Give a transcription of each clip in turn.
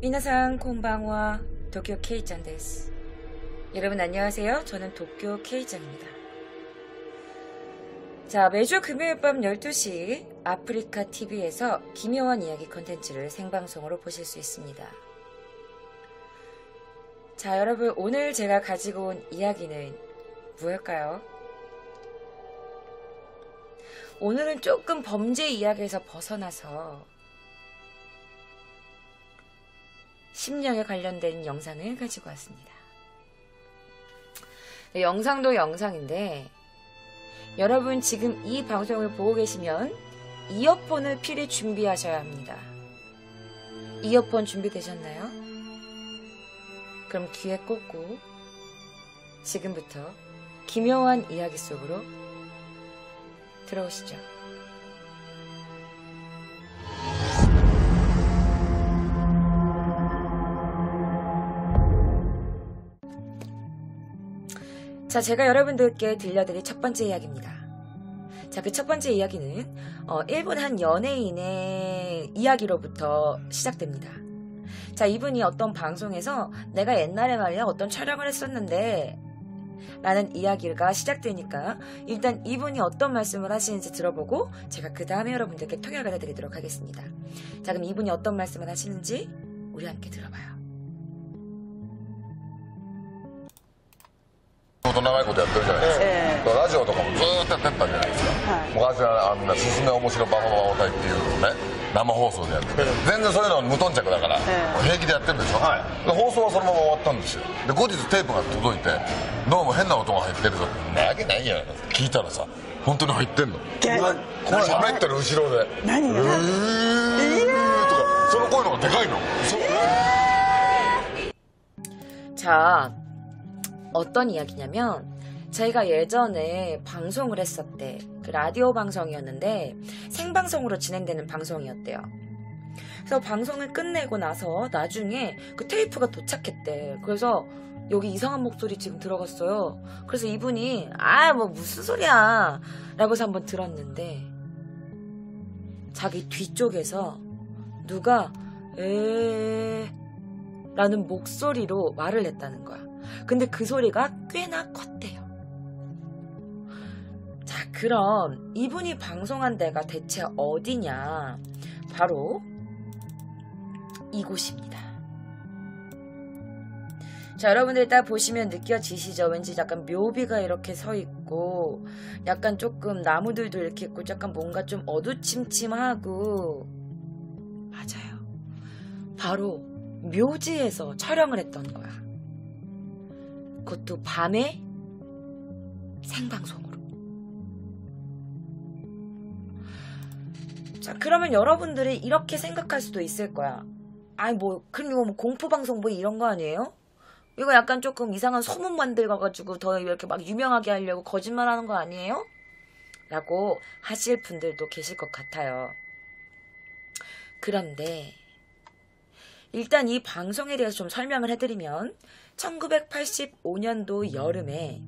미나상 콘방와 도쿄 K짱 데스. 여러분 안녕하세요. 저는 도쿄 K짱입니다. 자, 매주 금요일 밤 12시 아프리카 TV에서 기묘한 이야기 컨텐츠를 생방송으로 보실 수 있습니다. 자, 여러분 오늘 제가 가지고 온 이야기는 무엇일까요? 오늘은 조금 범죄 이야기에서 벗어나서 심령에 관련된 영상을 가지고 왔습니다. 네, 영상도 영상인데 여러분 지금 이 방송을 보고 계시면 이어폰을 필히 준비하셔야 합니다. 이어폰 준비되셨나요? 그럼 귀에 꽂고 지금부터 기묘한 이야기 속으로 들어오시죠. 자, 제가 여러분들께 들려드릴 첫 번째 이야기입니다. 자, 그 첫 번째 이야기는 일본 한 연예인의 이야기로부터 시작됩니다. 자, 이분이 어떤 방송에서 내가 옛날에 말이야 어떤 촬영을 했었는데 라는 이야기가 시작되니까 일단 이분이 어떤 말씀을 하시는지 들어보고 제가 그 다음에 여러분들께 통역을 해드리도록 하겠습니다. 자, 그럼 이분이 어떤 말씀을 하시는지 우리 함께 들어봐요. 長いことやってるじゃないですか、ラジオとかもずーっとやってったじゃないですか、昔はすすめ面白バカバカ隊っていうのをね生放送でやってて、全然そういうの無頓着だから、平気でやってるでしょ、で放送はそのまま終わったんですよ。で後日テープが届いてどうも変な音が入ってるぞって、なわけないやん聞いたらさ本当に入ってんの。喋ってる後ろで何がとかその声の方がでかいの。자, 어떤 이야기냐면 저희가 예전에 방송을 했었대. 그 라디오 방송이었는데 생방송으로 진행되는 방송이었대요. 그래서 방송을 끝내고 나서 나중에 그 테이프가 도착했대. 그래서 여기 이상한 목소리 지금 들어갔어요. 그래서 이분이 뭐 무슨 소리야 라고 해서 한번 들었는데 자기 뒤쪽에서 누가 라는 목소리로 말을 했다는 거야. 근데 그 소리가 꽤나 컸대요. 자, 그럼 이분이 방송한 데가 대체 어디냐? 바로 이곳입니다. 자, 여러분들 딱 보시면 느껴지시죠? 왠지 약간 묘비가 이렇게 서 있고 약간 조금 나무들도 이렇게 있고 약간 뭔가 좀 어두침침하고, 맞아요. 바로 묘지에서 촬영을 했던 거야. 그것도 밤에 생방송으로. 자, 그러면 여러분들이 이렇게 생각할 수도 있을 거야. 그럼 이거 뭐 공포방송 뭐 이런 거 아니에요? 이거 약간 조금 이상한 소문 만들어가지고 더 이렇게 막 유명하게 하려고 거짓말 하는 거 아니에요? 라고 하실 분들도 계실 것 같아요. 그런데 일단 이 방송에 대해서 좀 설명을 해드리면 1985년도 여름에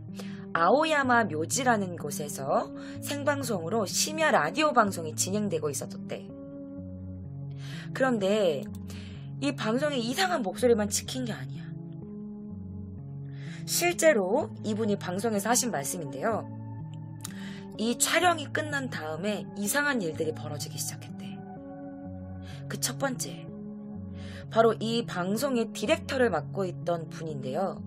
아오야마 묘지라는 곳에서 생방송으로 심야 라디오 방송이 진행되고 있었대. 그런데 이 방송에 이상한 목소리만 찍힌 게 아니야. 실제로 이분이 방송에서 하신 말씀인데요. 이 촬영이 끝난 다음에 이상한 일들이 벌어지기 시작했대. 그 첫 번째, 바로 이 방송의 디렉터를 맡고 있던 분인데요.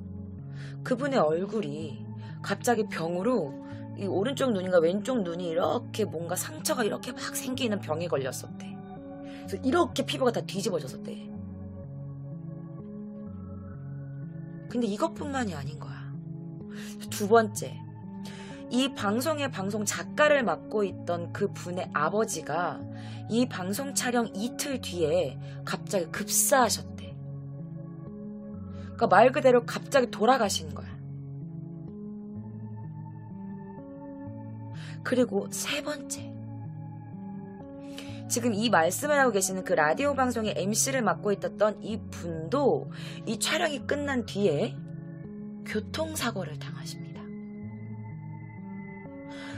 그분의 얼굴이 갑자기 병으로 이 오른쪽 눈인가 왼쪽 눈이 이렇게 뭔가 상처가 이렇게 막 생기는 병에 걸렸었대. 그래서 이렇게 피부가 다 뒤집어졌었대. 근데 이것뿐만이 아닌 거야. 두 번째, 이 방송의 방송 작가를 맡고 있던 그 분의 아버지가 이 방송 촬영 이틀 뒤에 갑자기 급사하셨대. 그러니까 말 그대로 갑자기 돌아가신 거야. 그리고 세 번째, 지금 이 말씀을 하고 계시는 그 라디오 방송의 MC를 맡고 있었던 이 분도 이 촬영이 끝난 뒤에 교통사고를 당하십니다.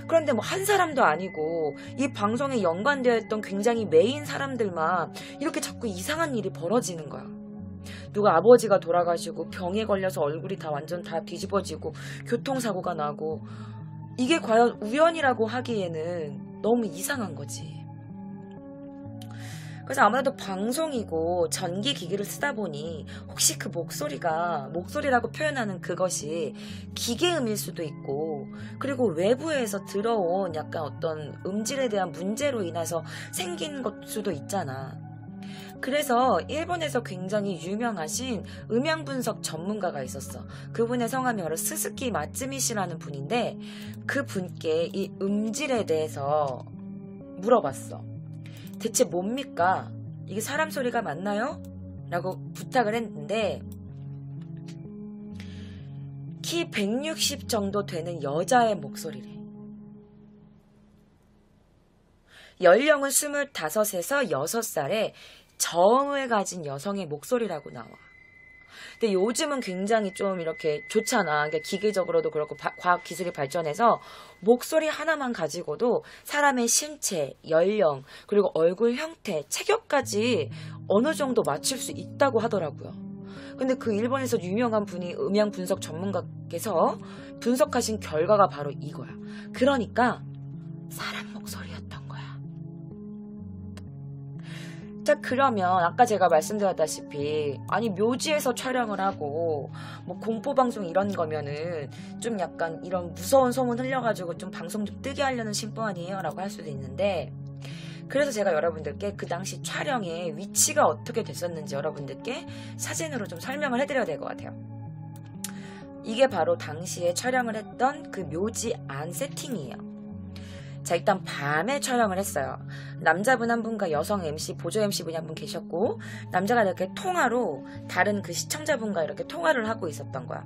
그런데 뭐 한 사람도 아니고 이 방송에 연관되어 있던 굉장히 메인 사람들만 이렇게 자꾸 이상한 일이 벌어지는 거야. 누가 아버지가 돌아가시고 병에 걸려서 얼굴이 다 완전 다 뒤집어지고 교통사고가 나고 이게 과연 우연이라고 하기에는 너무 이상한 거지. 그래서 아무래도 방송이고 전기 기기를 쓰다 보니 혹시 그 목소리라고 표현하는 그것이 기계음일 수도 있고, 그리고 외부에서 들어온 약간 어떤 음질에 대한 문제로 인해서 생긴 것 수도 있잖아. 그래서 일본에서 굉장히 유명하신 음향 분석 전문가가 있었어. 그분의 성함이 바로 스스키 마츠미 씨라는 분인데, 그 분께 이 음질에 대해서 물어봤어. 대체 뭡니까? 이게 사람 소리가 맞나요? 라고 부탁을 했는데, 키 160 정도 되는 여자의 목소리래. 연령은 25에서 6살에 저음을 가진 여성의 목소리라고 나와. 근데 요즘은 굉장히 좀 이렇게 좋잖아. 그러니까 기계적으로도 그렇고 과학 기술이 발전해서 목소리 하나만 가지고도 사람의 신체, 연령, 그리고 얼굴 형태, 체격까지 어느 정도 맞출 수 있다고 하더라고요. 근데 그 일본에서 유명한 분이 음향 분석 전문가께서 분석하신 결과가 바로 이거야. 그러니까 사람 목소리였던 거야. 자, 그러면 아까 제가 말씀드렸다시피 아니 묘지에서 촬영을 하고 뭐 공포방송 이런 거면은 좀 약간 이런 무서운 소문 흘려가지고 좀 방송 좀 뜨게 하려는 심보 아니에요? 라고 할 수도 있는데, 그래서 제가 여러분들께 그 당시 촬영의 위치가 어떻게 됐었는지 여러분들께 사진으로 좀 설명을 해드려야 될 것 같아요. 이게 바로 당시에 촬영을 했던 그 묘지 안 세팅이에요. 자, 일단 밤에 촬영을 했어요. 남자분 한 분과 여성 MC, 보조 MC분이 한 분 계셨고, 남자가 이렇게 통화로 다른 그 시청자분과 이렇게 통화를 하고 있었던 거야.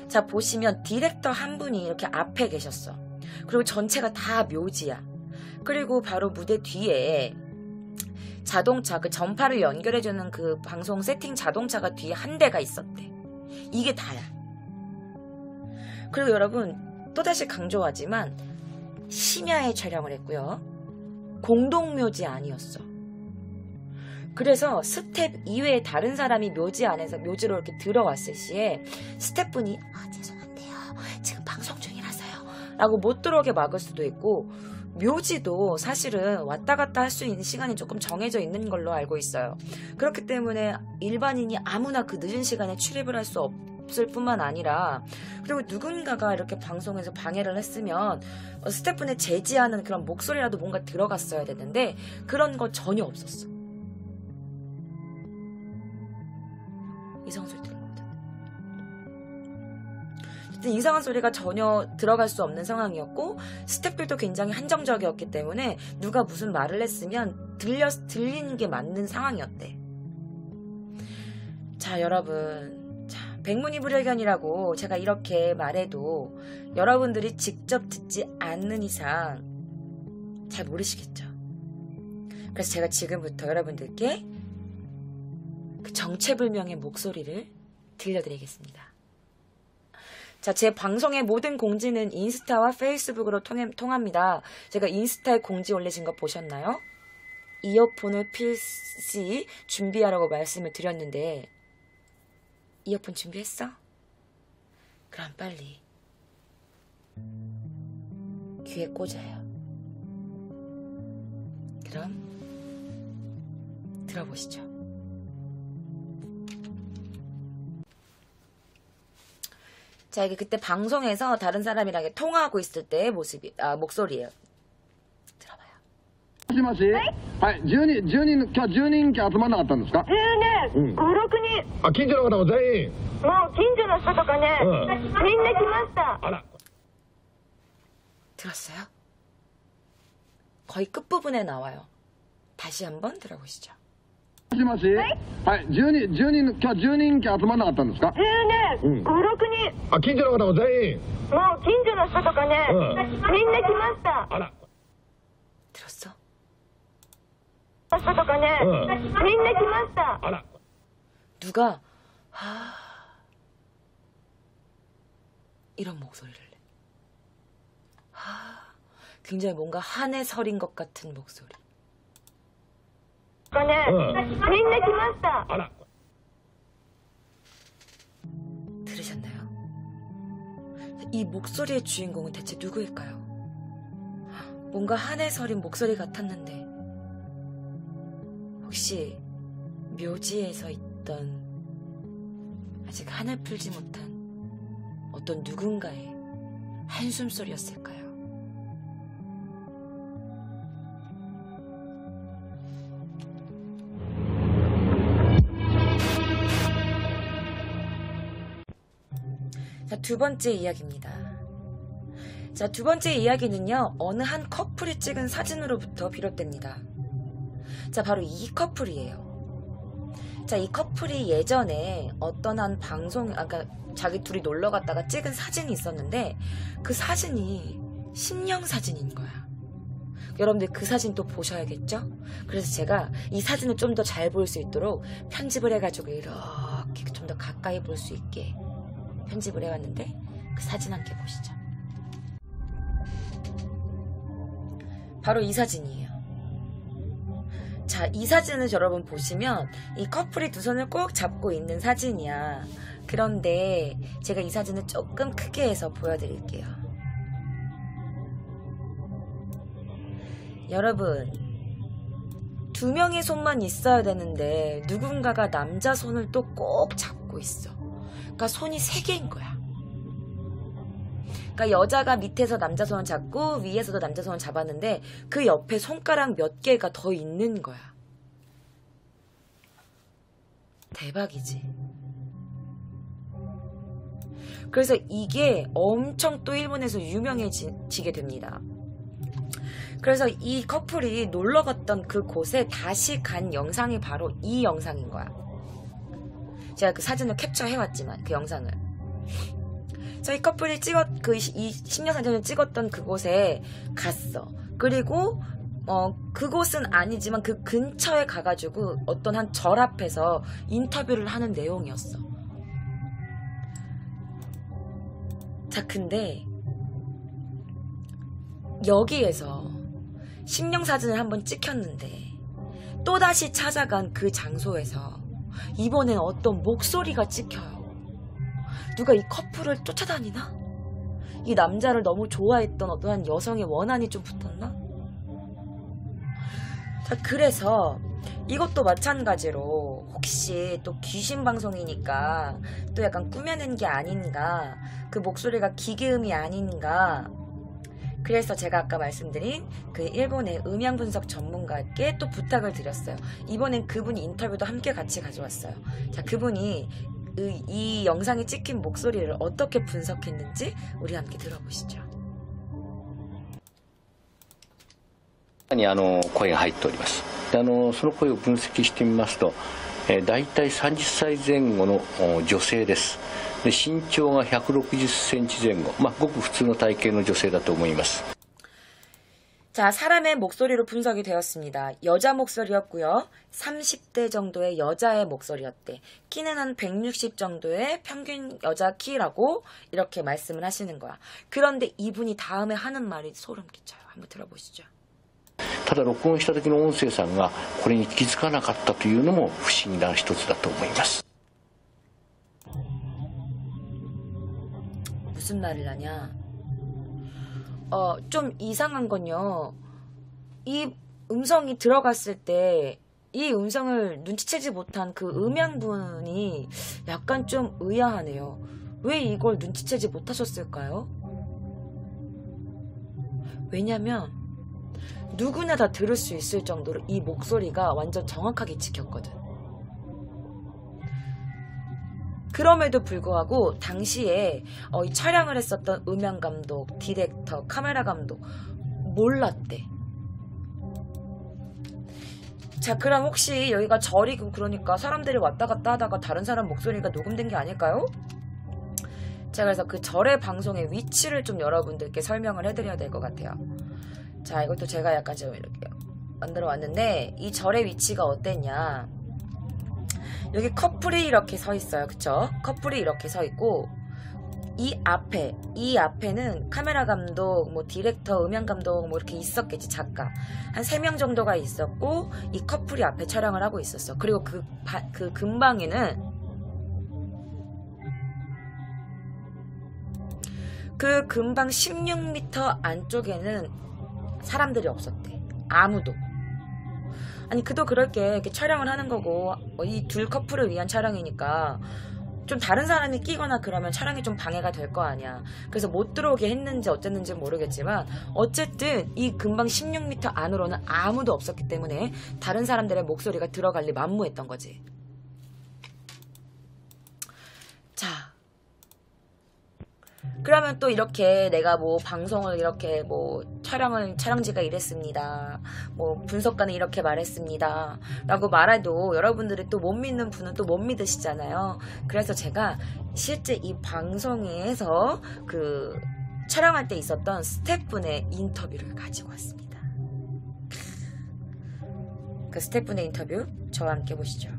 자, 보시면 디렉터 한 분이 이렇게 앞에 계셨어. 그리고 전체가 다 묘지야. 그리고 바로 무대 뒤에 자동차, 그 전파를 연결해주는 그 방송 세팅 자동차가 뒤에 한 대가 있었대. 이게 다야. 그리고 여러분, 또다시 강조하지만 심야에 촬영을 했고요. 공동묘지 아니었어. 그래서 스텝 이외에 다른 사람이 묘지 안에서 묘지로 이렇게 들어왔을 시에 스텝분이 죄송한데요, 지금 방송 중이라서요 라고 못 들어오게 막을 수도 있고, 묘지도 사실은 왔다 갔다 할 수 있는 시간이 조금 정해져 있는 걸로 알고 있어요. 그렇기 때문에 일반인이 아무나 그 늦은 시간에 출입을 할 수 없을 뿐만 아니라, 그리고 누군가가 이렇게 방송에서 방해를 했으면 스태프분의 제지하는 그런 목소리라도 뭔가 들어갔어야 되는데 그런 거 전혀 없었어. 이상한 소리 들어거든. 이상한 소리가 전혀 들어갈 수 없는 상황이었고, 스태프들도 굉장히 한정적이었기 때문에 누가 무슨 말을 했으면 들리는 게 맞는 상황이었대. 자, 여러분, 백문이불여견이라고 제가 이렇게 말해도 여러분들이 직접 듣지 않는 이상 잘 모르시겠죠. 그래서 제가 지금부터 여러분들께 그 정체불명의 목소리를 들려드리겠습니다. 자, 제 방송의 모든 공지는 인스타와 페이스북으로 통합니다. 제가 인스타에 공지 올리신 거 보셨나요? 이어폰을 필시 준비하라고 말씀을 드렸는데, 이어폰 준비했어? 그럼 빨리 귀에 꽂아요. 그럼 들어보시죠. 자, 이게 그때 방송에서 다른 사람이랑 통화하고 있을 때의 목소리예요. 들어봐요. もしもし、はい、10人、今日10人集まらなかったんですか？ 5、6人。あ、近所の方も全員。もう近所の人とかね、みんな来ました。 あら。 들었어요? 거의 끝부분에 나와요. 다시 한번 들어보시죠. もしもし、はい、10人、今日10人集まらなかったんですか？5、6人。あ、近所の方も全員。もう近所の人とかね、みんな来ました。 あら。 들었어? 人とかね、みんな来ました。 あら。 누가 이런 목소리를 내. 굉장히 뭔가 한해 설인 것 같은 목소리. みんな来ました。 あら。이 목소리의 주인공은 대체 누구일까요? 뭔가 한해서린 목소리 같았는데 혹시 묘지에서 있던 아직 한을 풀지 못한 어떤 누군가의 한숨소리였을까요? 자, 두 번째 이야기입니다. 자, 두 번째 이야기는요, 어느 한 커플이 찍은 사진으로부터 비롯됩니다. 자, 바로 이 커플이에요. 자, 이 커플이 예전에 어떤 한 방송, 아까 자기 둘이 놀러 갔다가 찍은 사진이 있었는데 그 사진이 신령 사진인 거야. 여러분들 그 사진 또 보셔야겠죠? 그래서 제가 이 사진을 좀 더 잘 볼 수 있도록 편집을 해가지고 이렇게 좀 더 가까이 볼 수 있게 편집을 해왔는데 그 사진 함께 보시죠. 바로 이 사진이에요. 자, 이 사진을 여러분 보시면 이 커플이 두 손을 꼭 잡고 있는 사진이야. 그런데 제가 이 사진을 조금 크게 해서 보여드릴게요. 여러분, 두 명의 손만 있어야 되는데 누군가가 남자 손을 또 꼭 잡고 있어. 그러니까 손이 세 개인 거야. 그러니까 여자가 밑에서 남자 손을 잡고 위에서도 남자 손을 잡았는데 그 옆에 손가락 몇 개가 더 있는 거야. 대박이지. 그래서 이게 엄청 또 일본에서 유명해지게 됩니다. 그래서 이 커플이 놀러 갔던 그 곳에 다시 간 영상이 바로 이 영상인 거야. 제가 그 사진을 캡처해왔지만 그 영상을. 저희 커플이 이 신령 사진을 찍었던 그곳에 갔어. 그리고 그곳은 아니지만 그 근처에 가가지고 어떤 한 절 앞에서 인터뷰를 하는 내용이었어. 자, 근데 여기에서 신령 사진을 한번 찍혔는데 또다시 찾아간 그 장소에서 이번엔 어떤 목소리가 찍혀요. 누가 이 커플을 쫓아다니나? 이 남자를 너무 좋아했던 어떠한 여성의 원한이 좀 붙었나? 자, 그래서 이것도 마찬가지로 혹시 또 귀신 방송이니까 또 약간 꾸며낸 게 아닌가, 그 목소리가 기계음이 아닌가. 그래서 제가 아까 말씀드린 그 일본의 음향 분석 전문가께 또 부탁을 드렸어요. 이번엔 그분이 인터뷰도 함께 같이 가져왔어요. 자, 그분이 이 영상에 찍힌 목소리를 어떻게 분석했는지 우리 함께 들어보시죠. 声が入っております。その声を分析してみますと、だいたい30歳前後の女性です。で身長が160センチ前後、ごく普通の体型の女性だと思います。 자, 사람의 목소리로 분석이 되었습니다. 여자 목소리였고요. 30대 정도의 여자의 목소리였대. 키는 한 160 정도의 평균 여자 키라고 이렇게 말씀을 하시는 거야. 그런데 이분이 다음에 하는 말이 소름 끼쳐요. 한번 들어보시죠. ただ録音した時の音声さんがこれに気づかなかったというのも不思議な一つだと思います。 무슨 말을 하냐? 좀 이상한 건요. 이 음성이 들어갔을 때 이 음성을 눈치채지 못한 그 음향분이 약간 좀 의아하네요. 왜 이걸 눈치채지 못하셨을까요? 왜냐면 누구나 다 들을 수 있을 정도로 이 목소리가 완전 정확하게 찍혔거든. 그럼에도 불구하고 당시에 이 촬영을 했었던 음향감독, 디렉터, 카메라 감독 몰랐대. 자, 그럼 혹시 여기가 절이고 그러니까 사람들이 왔다 갔다 하다가 다른 사람 목소리가 녹음된 게 아닐까요? 자, 그래서 그 절의 방송의 위치를 좀 여러분들께 설명을 해드려야 될 것 같아요. 자, 이것도 제가 약간 좀 이렇게 만들어 왔는데 이 절의 위치가 어땠냐. 여기 커플이 이렇게 서 있어요. 그쵸? 커플이 이렇게 서 있고 이 앞에는 카메라 감독, 뭐 디렉터, 음향 감독 뭐 이렇게 있었겠지. 작가 한 3명 정도가 있었고 이 커플이 앞에 촬영을 하고 있었어. 그리고 그 근방에는 그 근방 16m 안쪽에는 사람들이 없었대. 아무도. 아니 그도 그럴 게 이렇게 촬영을 하는 거고 이 둘 커플을 위한 촬영이니까 좀 다른 사람이 끼거나 그러면 촬영이 좀 방해가 될 거 아니야. 그래서 못 들어오게 했는지 어쨌는지 모르겠지만 어쨌든 이 근방 16m 안으로는 아무도 없었기 때문에 다른 사람들의 목소리가 들어갈 리 만무했던 거지. 자, 그러면 또 이렇게 내가 뭐 방송을 이렇게 뭐 촬영지가 이랬습니다, 뭐 분석가는 이렇게 말했습니다 라고 말해도 여러분들이 또 못 믿는 분은 또 못 믿으시잖아요. 그래서 제가 실제 이 방송에서 그 촬영할 때 있었던 스태프분의 인터뷰를 가지고 왔습니다. 그 스태프분의 인터뷰 저와 함께 보시죠.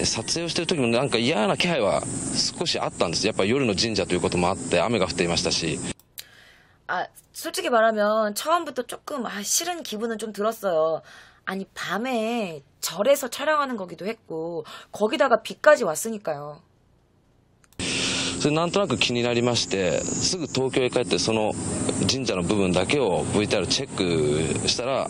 撮影をしている時もなんか嫌な気配は少しあったんです。やっぱ夜の神社ということもあって雨が降っていましたし。 아, 솔직히 말하면 처음부터 조금 싫은 기분은 좀 들었어요. 아니 밤에 절에서 촬영하는 거기도 했고 거기다가 비까지 왔으니까요. それなんとなく気になりまして、すぐ東京へ帰ってその神社の部分だけを VTR チェックしたら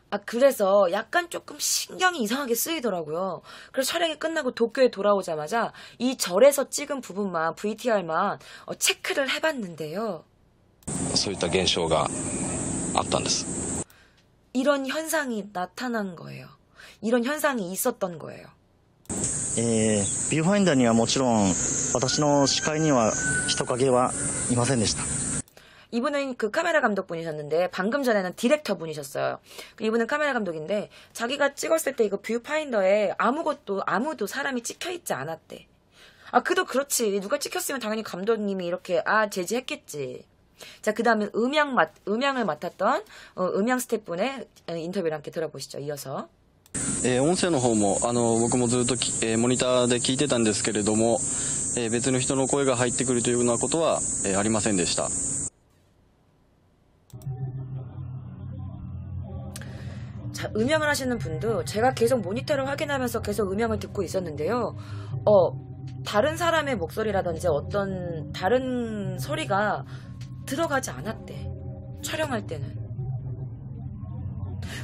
아, 그래서 약간 조금 신경이 이상하게 쓰이더라고요. 그래서 촬영이 끝나고 도쿄에 돌아오자마자 이 절에서 찍은 부분만 VTR만 체크를 해봤는데요. そういった現象があったんです。 이런 현상이 나타난 거예요. 이런 현상이 있었던 거예요. ビューファインダーにはもちろん私の視界には人影はいませんでした。 이분은 그 카메라 감독분이셨는데 방금 전에는 디렉터 분이셨어요. 이분은 카메라 감독인데 자기가 찍었을 때 이거 뷰파인더에 아무도 사람이 찍혀있지 않았대. 아, 그도 그렇지. 누가 찍혔으면 당연히 감독님이 이렇게 제지했겠지. 자, 그 다음에 음향을 맡았던 음향 스태프분의 인터뷰를 함께 들어보시죠. 이어서. 音声の方も僕もずっとモニターで聞いてたんですけれども、別の人の声が入ってくるというようなことはありませんでした。 자, 음향을 하시는 분도 제가 계속 모니터를 확인하면서 계속 음향을 듣고 있었는데요. 다른 사람의 목소리라든지 어떤 다른 소리가 들어가지 않았대. 촬영할 때는.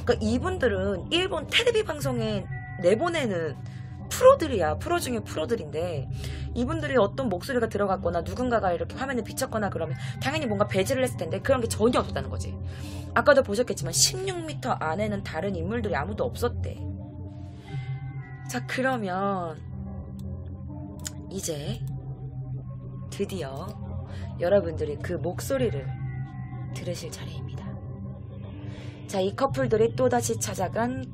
그러니까 이분들은 일본 테레비 방송에 내보내는 프로들이야. 프로 중에 프로들인데 이분들이 어떤 목소리가 들어갔거나 누군가가 이렇게 화면에 비쳤거나 그러면 당연히 뭔가 배제를 했을 텐데 그런 게 전혀 없었다는 거지. 아까도 보셨겠지만 16m 안에는 다른 인물들이 아무도 없었대. 자, 그러면 이제 드디어 여러분들이 그 목소리를 들으실 차례입니다. 자, 이 커플들이 또다시 찾아간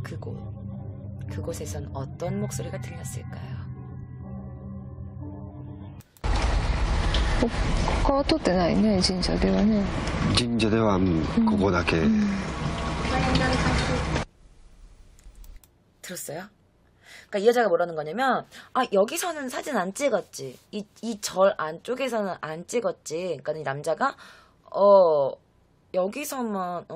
그곳에선 어떤 목소리가 들렸을까요? 他は撮ってないね、神社ではね。神社ではここだけ。 들었어요? 그러니까 이 여자가 뭐라는 거냐면 여기서는 사진 안 찍었지. 이 절 안쪽에서는 안 찍었지. 그러니까 이 남자가 여기서만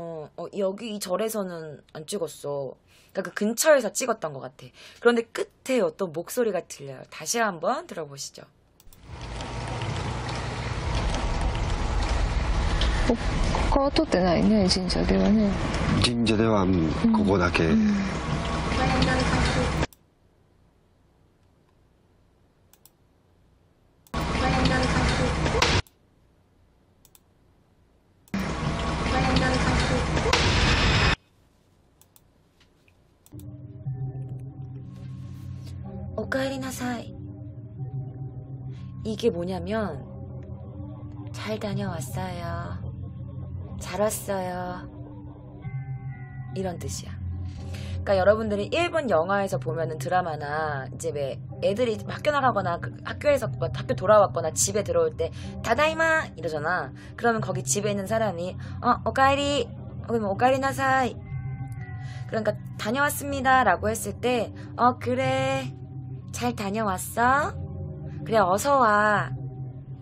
여기 이 절에서는 안 찍었어. 그러니까 그 근처에서 찍었던 것 같아. 그런데 끝에 어떤 목소리가 들려요. 다시 한번 들어보시죠. 他は撮ってないね、神社ではね。神社ではここだけ。 오카에리나사이. 이게 뭐냐면 잘 다녀왔어요. 잘 왔어요. 이런 뜻이야. 그러니까 여러분들이 일본 영화에서 보면은 드라마나 이제 왜 애들이 학교 나가거나 학교에서 학교 돌아왔거나 집에 들어올 때 다다이마 이러잖아. 그러면 거기 집에 있는 사람이 오카에리 혹은 오카에리나사이. 그러니까 다녀왔습니다 라고 했을 때 그래 잘 다녀왔어? 그래 어서와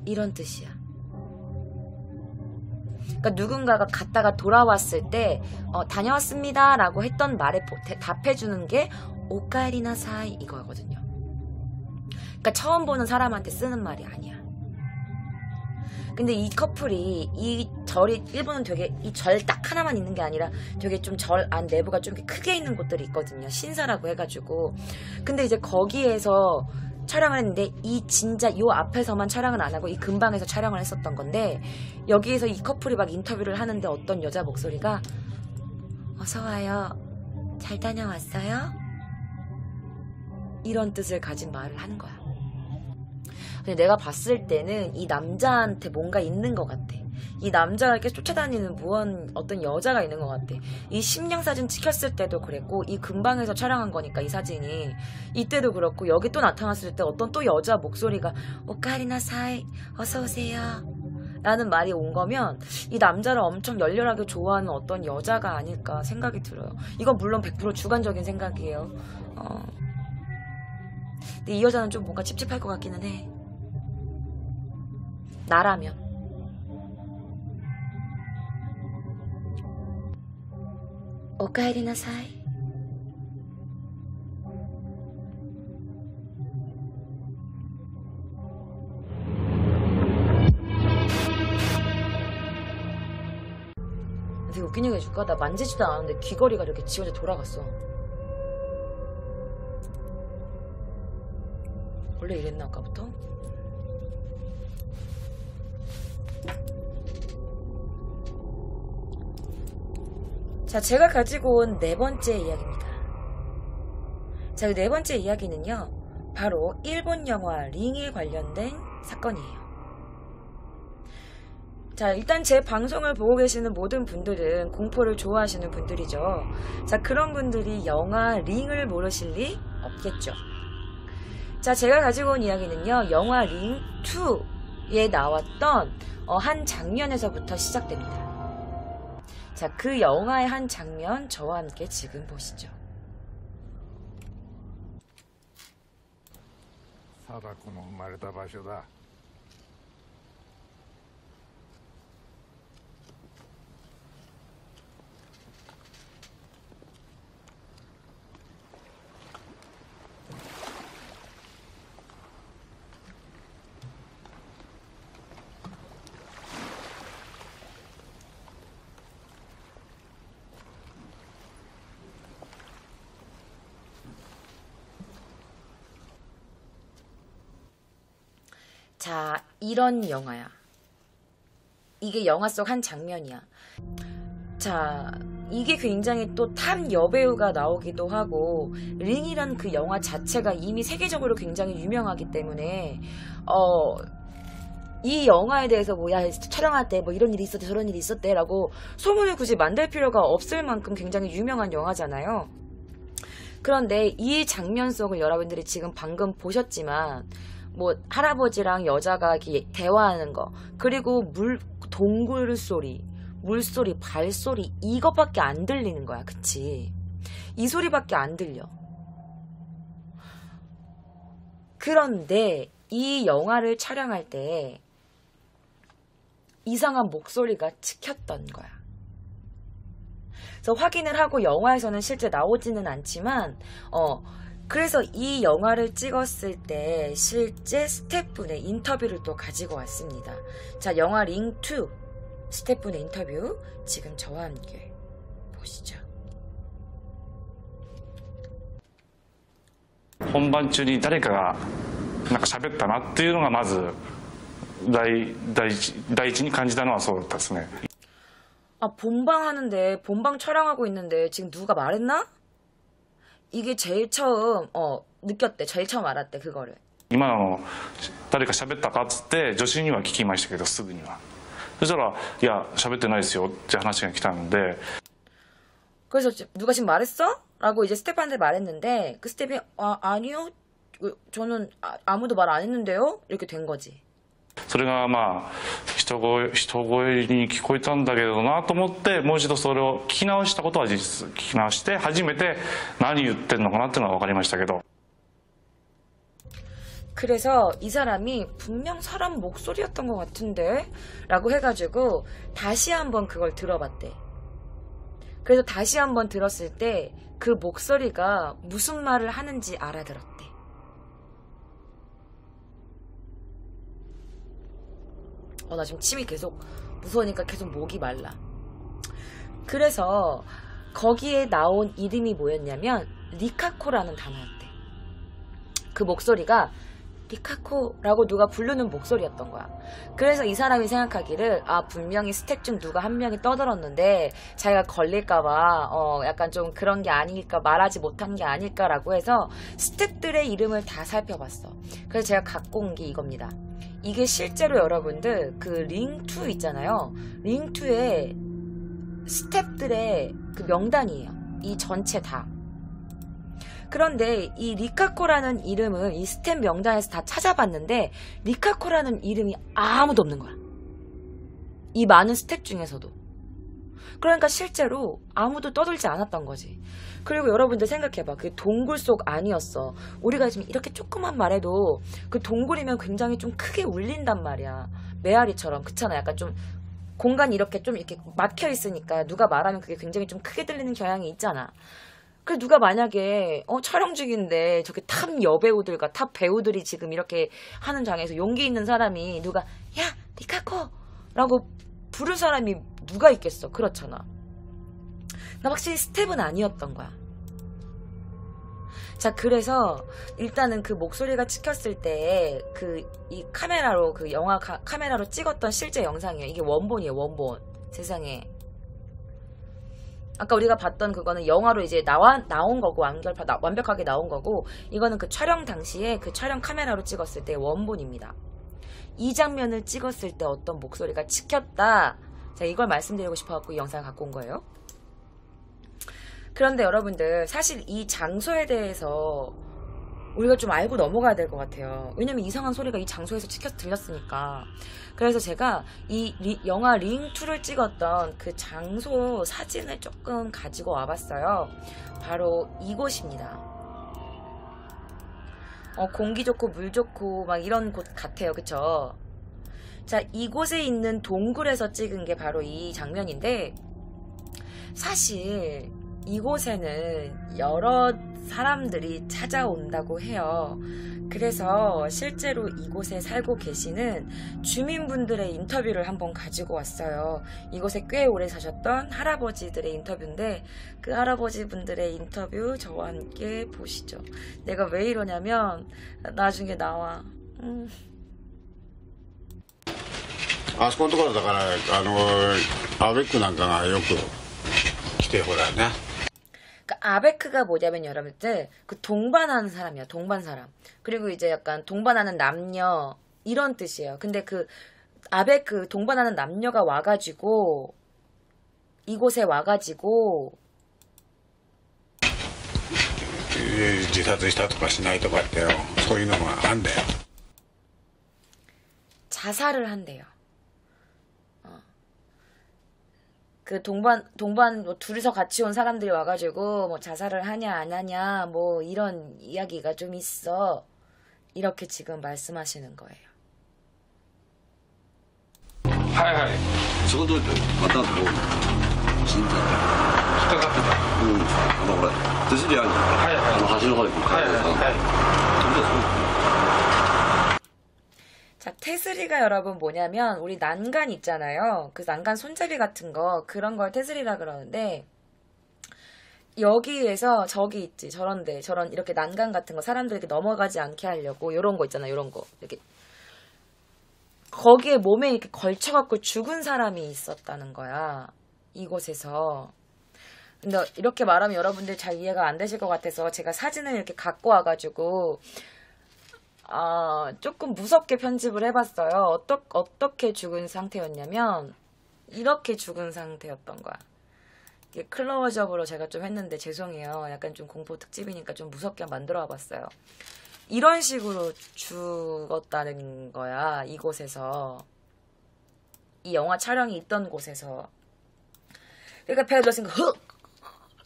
이런 뜻이야. 그러니까 누군가가 갔다가 돌아왔을 때 다녀왔습니다 라고 했던 말에 답해주는 게 오카에리나사이 이거거든요. 그러니까 처음 보는 사람한테 쓰는 말이 아니야. 근데 이 커플이 이 절이 일본은 되게 이 절 딱 하나만 있는 게 아니라 되게 좀 절 안 내부가 좀 크게 있는 곳들이 있거든요. 신사라고 해가지고. 근데 이제 거기에서 촬영을 했는데 이 진짜 요 앞에서만 촬영은 안 하고 이 근방에서 촬영을 했었던 건데 여기에서 이 커플이 막 인터뷰를 하는데 어떤 여자 목소리가 어서와요. 잘 다녀왔어요? 이런 뜻을 가진 말을 하는 거야. 근데 내가 봤을 때는 이 남자한테 뭔가 있는 것 같아. 이 남자가 이렇게 쫓아다니는 어떤 여자가 있는 것 같아. 이 심령 사진 찍혔을 때도 그랬고 이 근방에서 촬영한 거니까 이 사진이 이때도 그렇고 여기 또 나타났을 때 어떤 또 여자 목소리가 오카리나사이 어서오세요 라는 말이 온 거면 이 남자를 엄청 열렬하게 좋아하는 어떤 여자가 아닐까 생각이 들어요. 이건 물론 100% 주관적인 생각이에요. 근데 이 여자는 좀 뭔가 찝찝할 것 같기는 해. 나라면. 오카에리나사이. 되게 웃긴 얘기 해줄까? 나 만지지도 않았는데 귀걸이가 이렇게 지 혼자 돌아갔어. 원래 이랬나 아까부터? 자, 제가 가지고 온 네 번째 이야기입니다. 자, 네 번째 이야기는요, 바로 일본 영화 링에 관련된 사건이에요. 자, 일단 제 방송을 보고 계시는 모든 분들은 공포를 좋아하시는 분들이죠. 자, 그런 분들이 영화 링을 모르실 리 없겠죠. 자, 제가 가지고 온 이야기는요, 영화 링 2에 나왔던 한 장면에서부터 시작됩니다. 자, 그 영화의 한 장면 저와 함께 지금 보시죠. 貞子の生まれた場所だ。 자, 이런 영화야. 이게 영화 속 한 장면이야. 자, 이게 굉장히 또 탑 여배우가 나오기도 하고 링이란 그 영화 자체가 이미 세계적으로 굉장히 유명하기 때문에 이 영화에 대해서 뭐야 촬영할 때 뭐 이런 일이 있었대 저런 일이 있었대 라고 소문을 굳이 만들 필요가 없을 만큼 굉장히 유명한 영화잖아요. 그런데 이 장면 속을 여러분들이 지금 방금 보셨지만 뭐 할아버지랑 여자가 이렇게 대화하는 거, 그리고 동굴 소리, 물소리, 발소리, 이것밖에 안 들리는 거야. 그치? 이 소리밖에 안 들려. 그런데 이 영화를 촬영할 때 이상한 목소리가 찍혔던 거야. 그래서 확인을 하고 영화에서는 실제 나오지는 않지만 그래서 이 영화를 찍었을 때 실제 스태프분의 인터뷰를 또 가지고 왔습니다. 자, 영화 링2 스태프분의 인터뷰 지금 저와 함께 보시죠. 本番中に誰かがなんか喋ったなっていうのがまず第一に感じたのはそうだったですね。 아, 본방 촬영하고 있는데 지금 누가 말했나? 이게 제일 처음 느꼈대. 제일 처음 알았대 그거를. 今の誰か喋ったかっつって助手には聞きましたけどすぐには。そしたらいや喋ってないですよって話が来たので。 그래서 누가 지금 말했어? 라고 이제 스태프한테 말했는데 그 스태프이 아니요 저는 아무도 말 안 했는데요 이렇게 된 거지. それがまあ人声に聞こえたんだけどなと思ってもう一度それを聞き直したことは事実聞き直して初めて何言ってんのかなっていうのは分かりましたけど 그래서 이 사람이 분명 사람 목소리였던 것 같은데 라고 해가지고 다시 한번 그걸 들어봤대. 그래서 다시 한번 들었을 때 그 목소리가 무슨 말을 하는지 알아들었대. 나 지금 침이 계속 무서우니까 계속 목이 말라. 그래서 거기에 나온 이름이 뭐였냐면 리카코라는 단어였대. 그 목소리가 리카코라고 누가 부르는 목소리였던 거야. 그래서 이 사람이 생각하기를 분명히 스텝 중 누가 한 명이 떠들었는데 자기가 걸릴까봐 약간 좀 그런 게 아닐까, 말하지 못한 게 아닐까라고 해서 스텝들의 이름을 다 살펴봤어. 그래서 제가 갖고 온 게 이겁니다. 이게 실제로 여러분들 그 링2 있잖아요. 링2의 스텝들의 그 명단이에요. 이 전체 다. 그런데 이 리카코라는 이름을 이 스텝 명단에서 다 찾아봤는데 리카코라는 이름이 아무도 없는 거야. 이 많은 스텝 중에서도. 그러니까 실제로 아무도 떠들지 않았던 거지. 그리고 여러분들 생각해봐. 그 동굴 속 안이었어. 우리가 지금 이렇게 조그만 말해도 그 동굴이면 굉장히 좀 크게 울린단 말이야. 메아리처럼. 그렇잖아. 약간 좀 공간이 이렇게 좀 이렇게 막혀 있으니까 누가 말하면 그게 굉장히 좀 크게 들리는 경향이 있잖아. 그 누가 만약에 촬영 중인데 저기 탑 여배우들과 탑 배우들이 지금 이렇게 하는 장에서 용기 있는 사람이 누가 야 리카코 라고 부를 사람이 누가 있겠어. 그렇잖아. 나 확실히 스텝은 아니었던 거야. 자, 그래서 일단은 그 목소리가 찍혔을 때 이 카메라로 그 영화 카메라로 찍었던 실제 영상이에요. 이게 원본이에요. 원본. 세상에. 아까 우리가 봤던 그거는 영화로 이제 나온 거고 완벽하게 나온 거고, 이거는 그 촬영 당시에 그 촬영 카메라로 찍었을 때 원본입니다. 이 장면을 찍었을 때 어떤 목소리가 찍혔다. 자, 이걸 말씀드리고 싶어갖고 이 영상을 갖고 온 거예요. 그런데 여러분들 사실 이 장소에 대해서 우리가 좀 알고 넘어가야 될 것 같아요. 왜냐면 이상한 소리가 이 장소에서 찍혀서 들렸으니까. 그래서 제가 이 영화 링2를 찍었던 그 장소 사진을 조금 가지고 와봤어요. 바로 이곳입니다. 공기 좋고 물 좋고 막 이런 곳 같아요. 그쵸? 자, 이곳에 있는 동굴에서 찍은 게 바로 이 장면인데, 사실 이곳에는 여러 사람들이 찾아온다고 해요. 그래서 실제로 이곳에 살고 계시는 주민분들의 인터뷰를 한번 가지고 왔어요. 이곳에 꽤 오래 사셨던 할아버지들의 인터뷰인데, 그 할아버지분들의 인터뷰 저와 함께 보시죠. 내가 왜 이러냐면 나중에 나와. あそこのところだからアベックなんかがよく来てほらね。 아베크가 뭐냐면 여러분들 그 동반하는 사람이야. 동반 사람. 그리고 이제 약간 동반하는 남녀 이런 뜻이에요. 근데 그 아베크 동반하는 남녀가 와가지고 이곳에 와가지고 自殺したとかしないとかってそういうのがあんだよ。 자살을 한대요. 그 동반 뭐 둘이서 같이 온 사람들이 와가지고 뭐 자살을 하냐 안 하냐 뭐 이런 이야기가 좀 있어. 이렇게 지금 말씀하시는 거예요. はいはい。そこどうやってまた死んだ。引っかかってた。うん。ほら手すりあるじゃん。はいはい。橋の方にこうはいはい。 자, 테스리가 여러분 뭐냐면 우리 난간 있잖아요. 그 난간 손잡이 같은 거 그런 걸 테스리라 그러는데, 여기에서 저기 있지 저런데 저런 이렇게 난간 같은 거 사람들이 이렇게 넘어가지 않게 하려고 요런 거 있잖아. 요런 거 이렇게 거기에 몸에 이렇게 걸쳐갖고 죽은 사람이 있었다는 거야. 이곳에서. 근데 이렇게 말하면 여러분들 잘 이해가 안 되실 것 같아서 제가 사진을 이렇게 갖고 와가지고 조금 무섭게 편집을 해봤어요. 어떻게 죽은 상태였냐면 이렇게 죽은 상태였던 거야. 이게 클로즈업으로 제가 좀 했는데 죄송해요. 약간 좀 공포 특집이니까 좀 무섭게 만들어 봤어요. 이런 식으로 죽었다는 거야. 이곳에서. 이 영화 촬영이 있던 곳에서. 그러니까 배가 들었으니까 흑!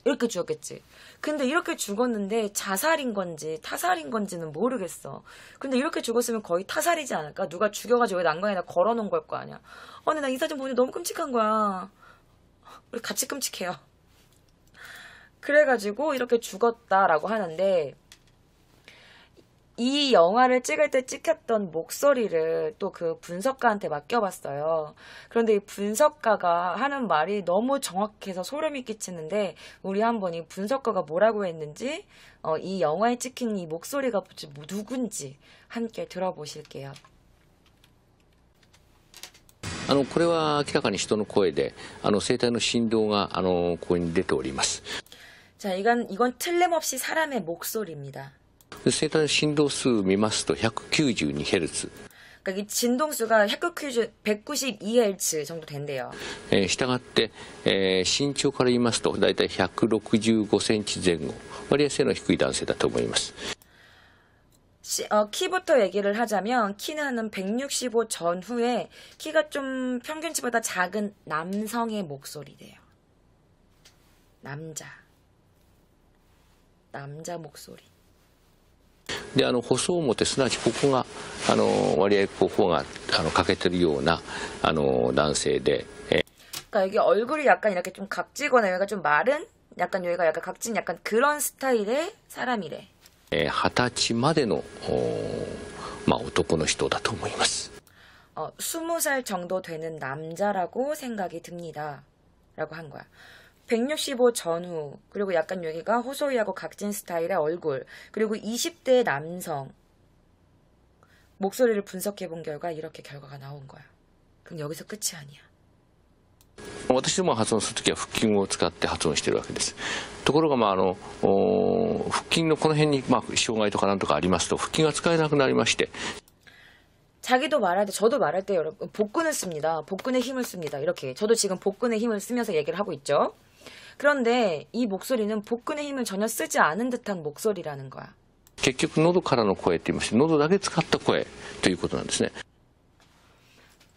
이렇게 죽었겠지. 근데 이렇게 죽었는데 자살인 건지 타살인 건지는 모르겠어. 근데 이렇게 죽었으면 거의 타살이지 않을까? 누가 죽여가지고 왜 난간에다 걸어놓은 걸 거 아니야. 근데 나 이 사진 보니 너무 끔찍한 거야. 우리 같이 끔찍해요. 그래가지고 이렇게 죽었다라고 하는데, 이 영화를 찍을 때 찍혔던 목소리를 또 그 분석가한테 맡겨봤어요. 그런데 이 분석가가 하는 말이 너무 정확해서 소름이 끼치는데 우리 한번 이 분석가가 뭐라고 했는지 이 영화에 찍힌 이 목소리가 누군지 함께 들어보실게요. これは明らかに人の声で声帯の振動がここに出ております。 자, 이건 틀림없이 사람의 목소리입니다. 声帯の振動数見ますと 192Hz。 그러니까 이 진동수가 192Hz 정도 된대요. したがって身長から言いますとだいたい165センチ前後、割合背の低い男性だと思います。 키부터 얘기를 하자면 키는 165 전후에 키가 좀 평균치보다 작은 남성의 목소리래요. 남자 목소리. で細表すなわちここが割合ここが欠けてるような男性で、 그러니까 여기 얼굴이 약간 이렇게 좀 각지거나 여기가 좀 마른 약간 여기가 약간 각진 약간 그런 스타일의 사람이래. 20歳までの男の人だと思います。 20살 정도 되는 남자라고 생각이 듭니다. 라고 한 거야. 165 전후, 그리고 약간 여기가 호소이하고 각진 스타일의 얼굴, 그리고 20대 남성. 목소리를 분석해 본 결과 이렇게 결과가 나온 거야. 그럼 여기서 끝이 아니야. 私どもが発音するときは腹筋を使って発音しているわけです。ところが腹筋のこの辺に障害とかなんとかありますと腹筋が使えなくなりまして、 자기도 말할 때 저도 말할 때 여러분 복근을 씁니다. 복근에 힘을 씁니다. 이렇게 저도 지금 복근에 힘을 쓰면서 얘기를 하고 있죠. 그런데 이 목소리는 복근에 힘을 전혀 쓰지 않은 듯한 목소리라는 거야. 結局喉からの声って言いまして喉だけ使った声ということなんですね。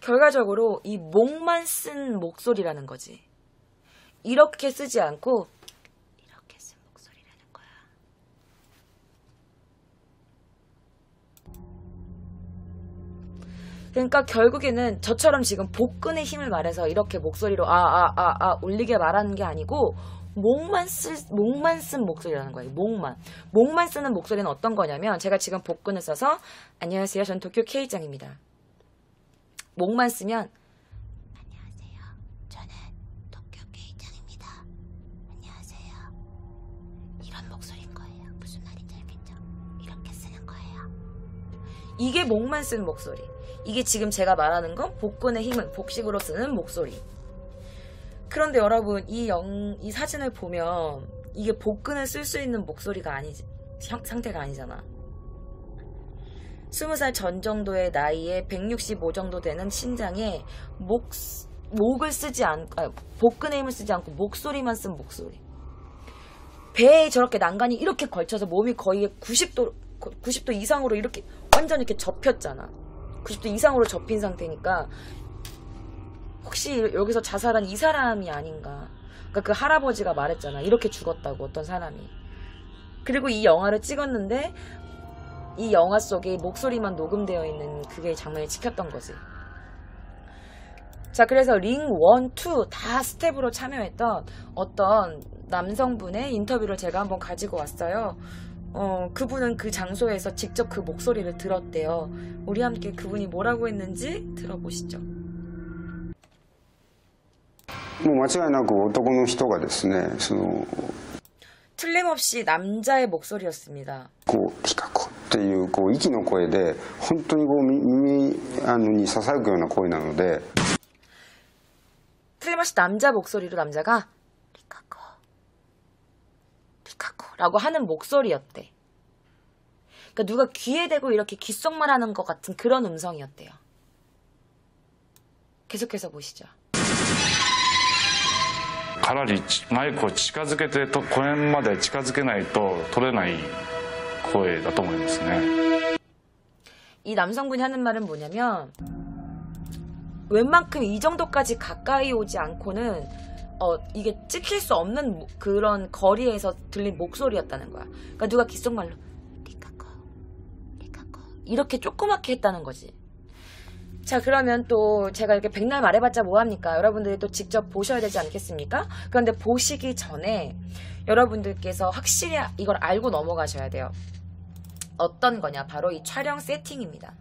결과적으로 이 목만 쓴 목소리라는 거지. 이렇게 쓰지 않고 이렇게 쓴 목소리라는 거야. 그러니까 결국에는 저처럼 지금 복근의 힘을 말해서 이렇게 목소리로 올리게 말하는 게 아니고 목만 쓴 목소리라는 거예요. 목만 쓰는 목소리는 어떤 거냐면 제가 지금 복근을 써서 안녕하세요. 전 도쿄 K장입니다. 목만 쓰면 안녕하세요. 저는 도쿄 K장입니다. 안녕하세요. 이런 목소리인 거예요. 무슨 말인지 알겠죠? 이렇게 쓰는 거예요. 이게 목만 쓰는 목소리. 이게 지금 제가 말하는 건 복근의 힘을 복식으로 쓰는 목소리. 그런데 여러분 이 사진을 보면 이게 복근을 쓸 수 있는 목소리가 아니지 상태가 아니잖아. 20살 전 정도의 나이에 165 정도 되는 신장에 목을 쓰지 않고 복근의 힘을 쓰지 않고 목소리만 쓴 목소리. 배에 저렇게 난간이 이렇게 걸쳐서 몸이 거의 90도 이상으로 이렇게 완전 이렇게 접혔잖아. 90도 이상으로 접힌 상태니까 혹시 여기서 자살한 이 사람이 아닌가. 그러니까 그 할아버지가 말했잖아. 이렇게 죽었다고 어떤 사람이. 그리고 이 영화를 찍었는데 이 영화 속에 목소리만 녹음되어 있는 그게 장면이 찍혔던 거지. 자, 그래서 링 1, 2 다 스텝으로 참여했던 어떤 남성분의 인터뷰를 제가 한번 가지고 왔어요. 그분은 그 장소에서 직접 그 목소리를 들었대요. 우리 함께 그분이 뭐라고 했는지 들어보시죠. もう間違いなく男の人がですね、 틀림없이 남자의 목소리였습니다. ピカコっていう息の声で本当に耳に刺さるような声なので 틀림없이 남자 목소리로 남자가 피카코라고 하는 목소리였대. 그러니까 누가 귀에 대고 이렇게 귓속말 하는 것 같은 그런 음성이었대요. 계속해서 보시죠. かなりマイクを近づけて声まで近づけないと取れない声だと思いますね。 이 남성분이 하는 말은 뭐냐면 웬만큼 이 정도까지 가까이 오지 않고는 이게 찍힐 수 없는 그런 거리에서 들린 목소리였다는 거야. 그러니까 누가 귓속말로 리카코 이렇게 조그맣게 했다는 거지. 자, 그러면 또 제가 이렇게 백날 말해봤자 뭐합니까? 여러분들이 또 직접 보셔야 되지 않겠습니까? 그런데 보시기 전에 여러분들께서 확실히 이걸 알고 넘어가셔야 돼요. 어떤 거냐? 바로 이 촬영 세팅입니다.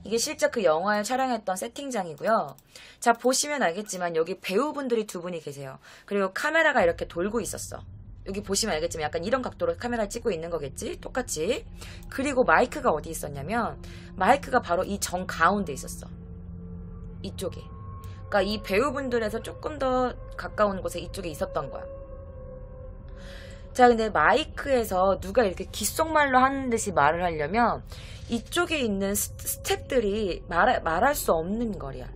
이게 실제 그 영화에 촬영했던 세팅장이고요. 자, 보시면 알겠지만 여기 배우분들이 두 분이 계세요. 그리고 카메라가 이렇게 돌고 있었어. 여기 보시면 알겠지만 약간 이런 각도로 카메라를 찍고 있는 거겠지? 똑같이. 그리고 마이크가 어디 있었냐면 마이크가 바로 이 정 가운데 있었어. 이쪽에. 그러니까 이 배우분들에서 조금 더 가까운 곳에 이쪽에 있었던 거야. 자, 근데 마이크에서 누가 이렇게 귓속말로 하는 듯이 말을 하려면 이쪽에 있는 스태프들이 말할 수 없는 거리야.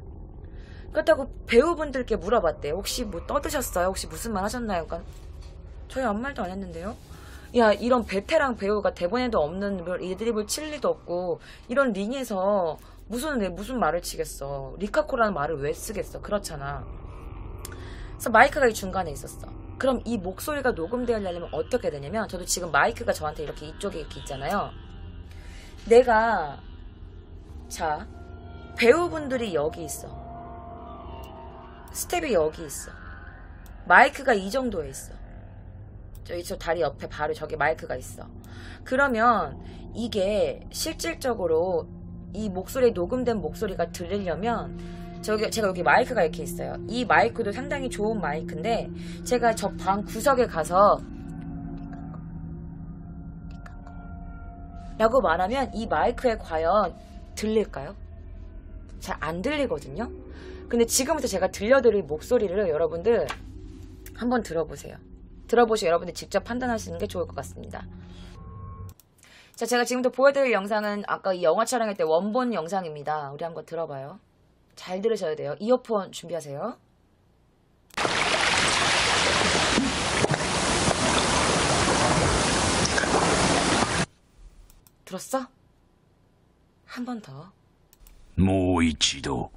그렇다고 배우분들께 물어봤대. 혹시 뭐 떠드셨어요? 혹시 무슨 말 하셨나요? 그러니까 저희 아무 말도 안 했는데요. 야, 이런 베테랑 배우가 대본에도 없는 이드립을 칠 리도 없고 이런 링에서 무슨 말을 치겠어. 리카코라는 말을 왜 쓰겠어. 그렇잖아. 그래서 마이크가 이 중간에 있었어. 그럼 이 목소리가 녹음되려면 어떻게 되냐면 저도 지금 마이크가 저한테 이렇게 이쪽에 이렇게 있잖아요. 내가 자 배우분들이 여기 있어. 스텝이 여기 있어. 마이크가 이 정도에 있어. 저 다리 옆에 바로 저기 마이크가 있어. 그러면 이게 실질적으로 이 목소리에 녹음된 목소리가 들리려면 제가 여기 마이크가 이렇게 있어요. 이 마이크도 상당히 좋은 마이크인데 제가 저 방 구석에 가서 라고 말하면 이 마이크에 과연 들릴까요? 잘 안 들리거든요. 근데 지금부터 제가 들려드릴 목소리를 여러분들 한번 들어보세요. 들어보시고 여러분들 직접 판단하시는 게 좋을 것 같습니다. 자, 제가 지금부터 보여드릴 영상은 아까 이 영화 촬영할 때 원본 영상입니다. 우리 한번 들어봐요. 잘 들으셔야 돼요. 이어폰 준비하세요. 들었어? 한 번 더. もう一度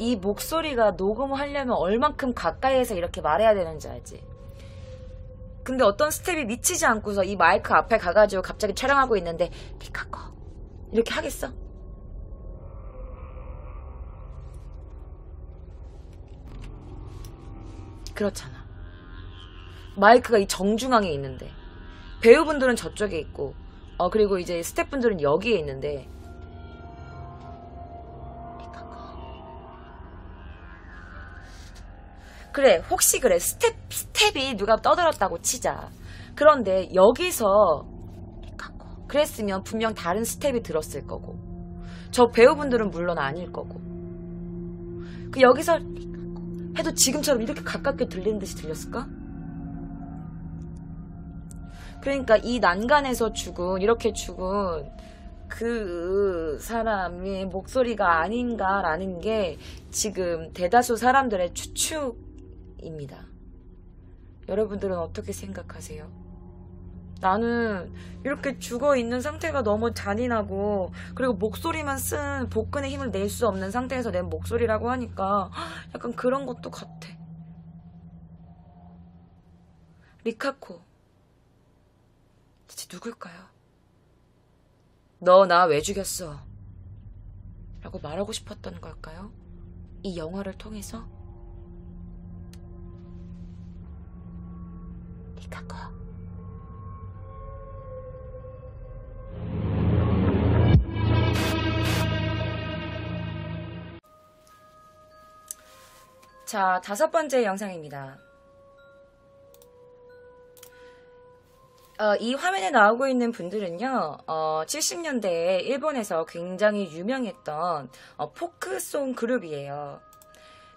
이 목소리가 녹음하려면 얼만큼 가까이에서 이렇게 말해야 되는지 알지? 근데 어떤 스텝이 미치지 않고서 이 마이크 앞에 가가지고 갑자기 촬영하고 있는데 리카코 이렇게 하겠어? 그렇잖아. 마이크가 이 정중앙에 있는데 배우분들은 저쪽에 있고 그리고 이제 스태프분들은 여기에 있는데 그래, 혹시 그래. 스텝이 누가 떠들었다고 치자. 그런데 여기서 그랬으면 분명 다른 스텝이 들었을 거고 저 배우분들은 물론 아닐 거고 그 여기서 해도 지금처럼 이렇게 가깝게 들리는 듯이 들렸을까? 그러니까 이 난간에서 이렇게 죽은 그 사람의 목소리가 아닌가라는 게 지금 대다수 사람들의 추측입니다. 여러분들은 어떻게 생각하세요? 나는 이렇게 죽어있는 상태가 너무 잔인하고 그리고 목소리만 쓴 복근의 힘을 낼 수 없는 상태에서 낸 목소리라고 하니까 약간 그런 것도 같아. 리카코 대체 누굴까요? 너 나 왜 죽였어? 라고 말하고 싶었던 걸까요? 이 영화를 통해서? 리카코 자, 5번째 영상입니다. 이 화면에 나오고 있는 분들은요, 70년대에 일본에서 굉장히 유명했던 포크송 그룹이에요.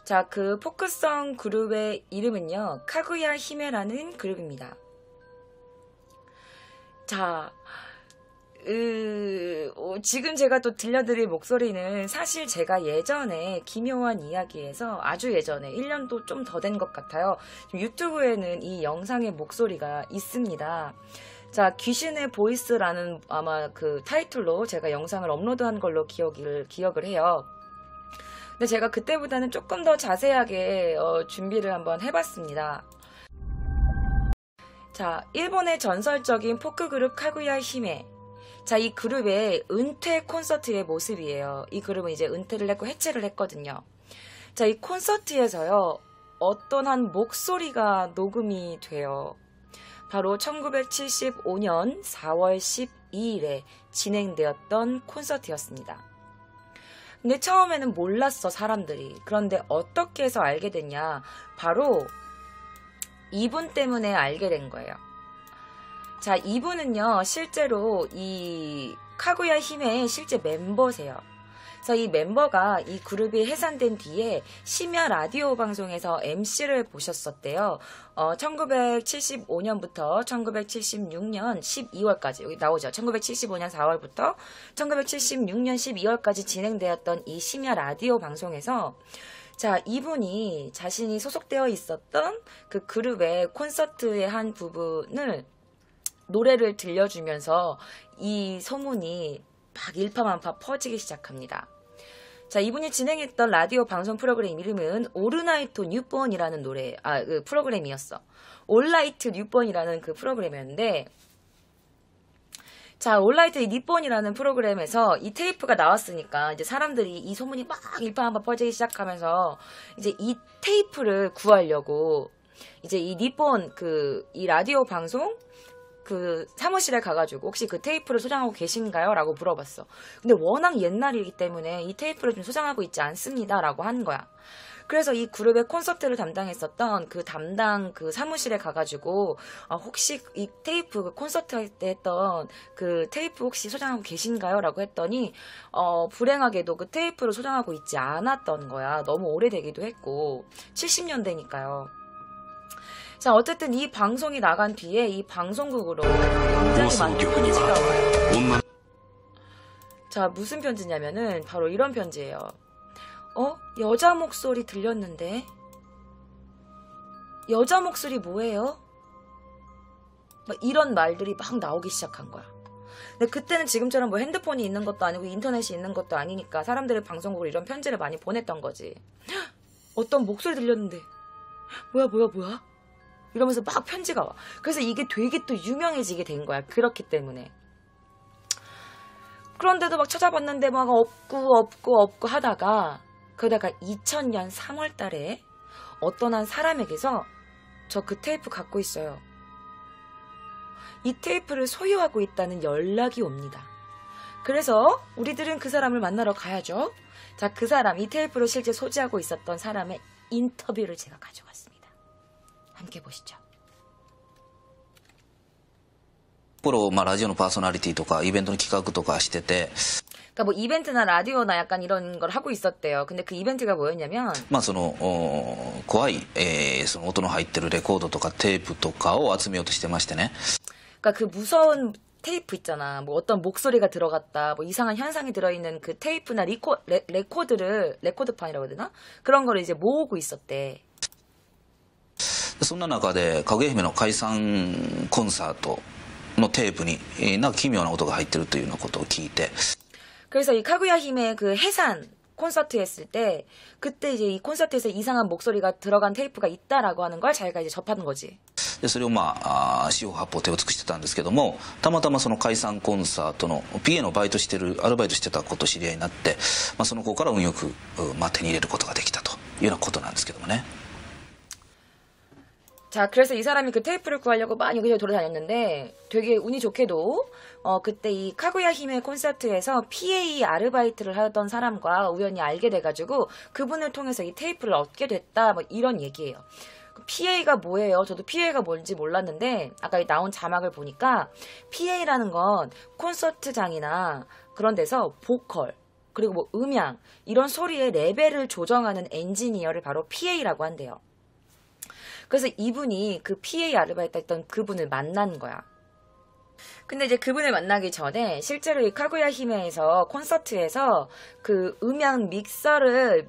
자, 그 포크송 그룹의 이름은요, 카구야 히메라는 그룹입니다. 자, 지금 제가 또 들려드릴 목소리는 사실 제가 예전에 기묘한 이야기에서 아주 예전에 1년도 좀 더 된 것 같아요. 유튜브에는 이 영상의 목소리가 있습니다. 자, 귀신의 보이스라는 아마 그 타이틀로 제가 영상을 업로드한 걸로 기억을 해요. 근데 제가 그때보다는 조금 더 자세하게 준비를 한번 해봤습니다. 자, 일본의 전설적인 포크 그룹 카구야 히메. 자, 이 그룹의 은퇴 콘서트의 모습이에요. 이 그룹은 이제 은퇴를 했고 해체를 했거든요. 자, 이 콘서트에서요, 어떤 한 목소리가 녹음이 돼요. 바로 1975년 4월 12일에 진행되었던 콘서트였습니다. 근데 처음에는 몰랐어, 사람들이. 그런데 어떻게 해서 알게 됐냐? 바로 이분 때문에 알게 된 거예요. 자, 이분은요, 실제로 이 카구야 히메의 실제 멤버세요. 그래서 이 멤버가 이 그룹이 해산된 뒤에 심야 라디오 방송에서 MC를 보셨었대요. 1975년부터 1976년 12월까지, 여기 나오죠. 1975년 4월부터 1976년 12월까지 진행되었던 이 심야 라디오 방송에서 자, 이분이 자신이 소속되어 있었던 그 그룹의 콘서트의 한 부분을 노래를 들려주면서 이 소문이 막 일파만파 퍼지기 시작합니다. 자, 이분이 진행했던 라디오 방송 프로그램 이름은 올라이트 뉴본이라는 그 프로그램이었어. 올라이트 뉴본이라는 그 프로그램이었는데, 자, 올라이트 뉴본이라는 프로그램에서 이 테이프가 나왔으니까 이제 사람들이 이 소문이 막 일파만파 퍼지기 시작하면서 이제 이 테이프를 구하려고 이제 이 니폰 이 라디오 방송 그 사무실에 가가지고 혹시 그 테이프를 소장하고 계신가요? 라고 물어봤어. 근데 워낙 옛날이기 때문에 이 테이프를 좀 소장하고 있지 않습니다. 라고 한 거야. 그래서 이 그룹의 콘서트를 담당했었던 그 담당 그 사무실에 가가지고 혹시 이 테이프 그 콘서트 할 때 했던 그 테이프 혹시 소장하고 계신가요? 라고 했더니 불행하게도 그 테이프를 소장하고 있지 않았던 거야. 너무 오래되기도 했고 70년대니까요. 자, 어쨌든 이 방송이 나간 뒤에 이 방송국으로 굉장히 많은 편지가 와요. 자, 무슨 편지냐면은 바로 이런 편지예요. 여자 목소리 들렸는데? 여자 목소리 뭐예요? 막 이런 말들이 막 나오기 시작한 거야. 근데 그때는 지금처럼 뭐 핸드폰이 있는 것도 아니고 인터넷이 있는 것도 아니니까 사람들이 방송국으로 이런 편지를 많이 보냈던 거지. 어떤 목소리 들렸는데 뭐야? 이러면서 막 편지가 와. 그래서 이게 되게 또 유명해지게 된 거야. 그렇기 때문에. 그런데도 막 찾아봤는데 막 없고 하다가 그러다가 2000년 3월 달에 어떤 한 사람에게서 저 그 테이프 갖고 있어요. 이 테이프를 소유하고 있다는 연락이 옵니다. 그래서 우리들은 그 사람을 만나러 가야죠. 자, 그 사람, 이 테이프를 실제 소지하고 있었던 사람의 인터뷰를 제가 가져왔습니다. 함께 보시죠. 頃、ラジオのパーソナリティとかイベントの企画とかしてて、 그러니까 뭐 이벤트나 라디오나 약간 이런 걸 하고 있었대요. 근데 그 이벤트가 뭐였냐면 その怖い、その音の入ってるレコードとかテープとかを集めようとしてましてね。 그러니까 그 무서운 테이프 있잖아. 뭐 어떤 목소리가 들어갔다, 뭐 이상한 현상이 들어있는 그 테이프나 레코드판이라고 해야 되나? 그런 거를 이제 모으고 있었대. そんな中でかぐや姫の解散コンサートのテープになんか奇妙な音が入ってるというようなことを聞いて、 그래서 이 카구야 히메 그 해산 콘서트 했을 때 그때 이제 이 콘서트에서 이상한 목소리가 들어간 테이프가 있다라고 하는 걸 자기가 이제 접하는 거지. でそれを四方八方手を尽くしてたんですけども、たまたまその解散コンサートの PA のアルバイトしてた子と知り合いになって、その子から運よく手に入れることができたというようなことなんですけどもね。 자, 그래서 이 사람이 그 테이프를 구하려고 많이 여기저기 돌아다녔는데 되게 운이 좋게도 그때 이 카구야 히메 콘서트에서 PA 아르바이트를 하던 사람과 우연히 알게 돼가지고 그분을 통해서 이 테이프를 얻게 됐다, 뭐 이런 얘기예요. PA가 뭐예요? 저도 PA가 뭔지 몰랐는데 아까 나온 자막을 보니까 PA라는 건 콘서트장이나 그런 데서 보컬 그리고 뭐 음향 이런 소리의 레벨을 조정하는 엔지니어를 바로 PA라고 한대요. 그래서 이분이 그 PA 아르바이트 했던 그분을 만난 거야. 근데 이제 그분을 만나기 전에 실제로 이 카구야 히메에서 콘서트에서 그 음량 믹스를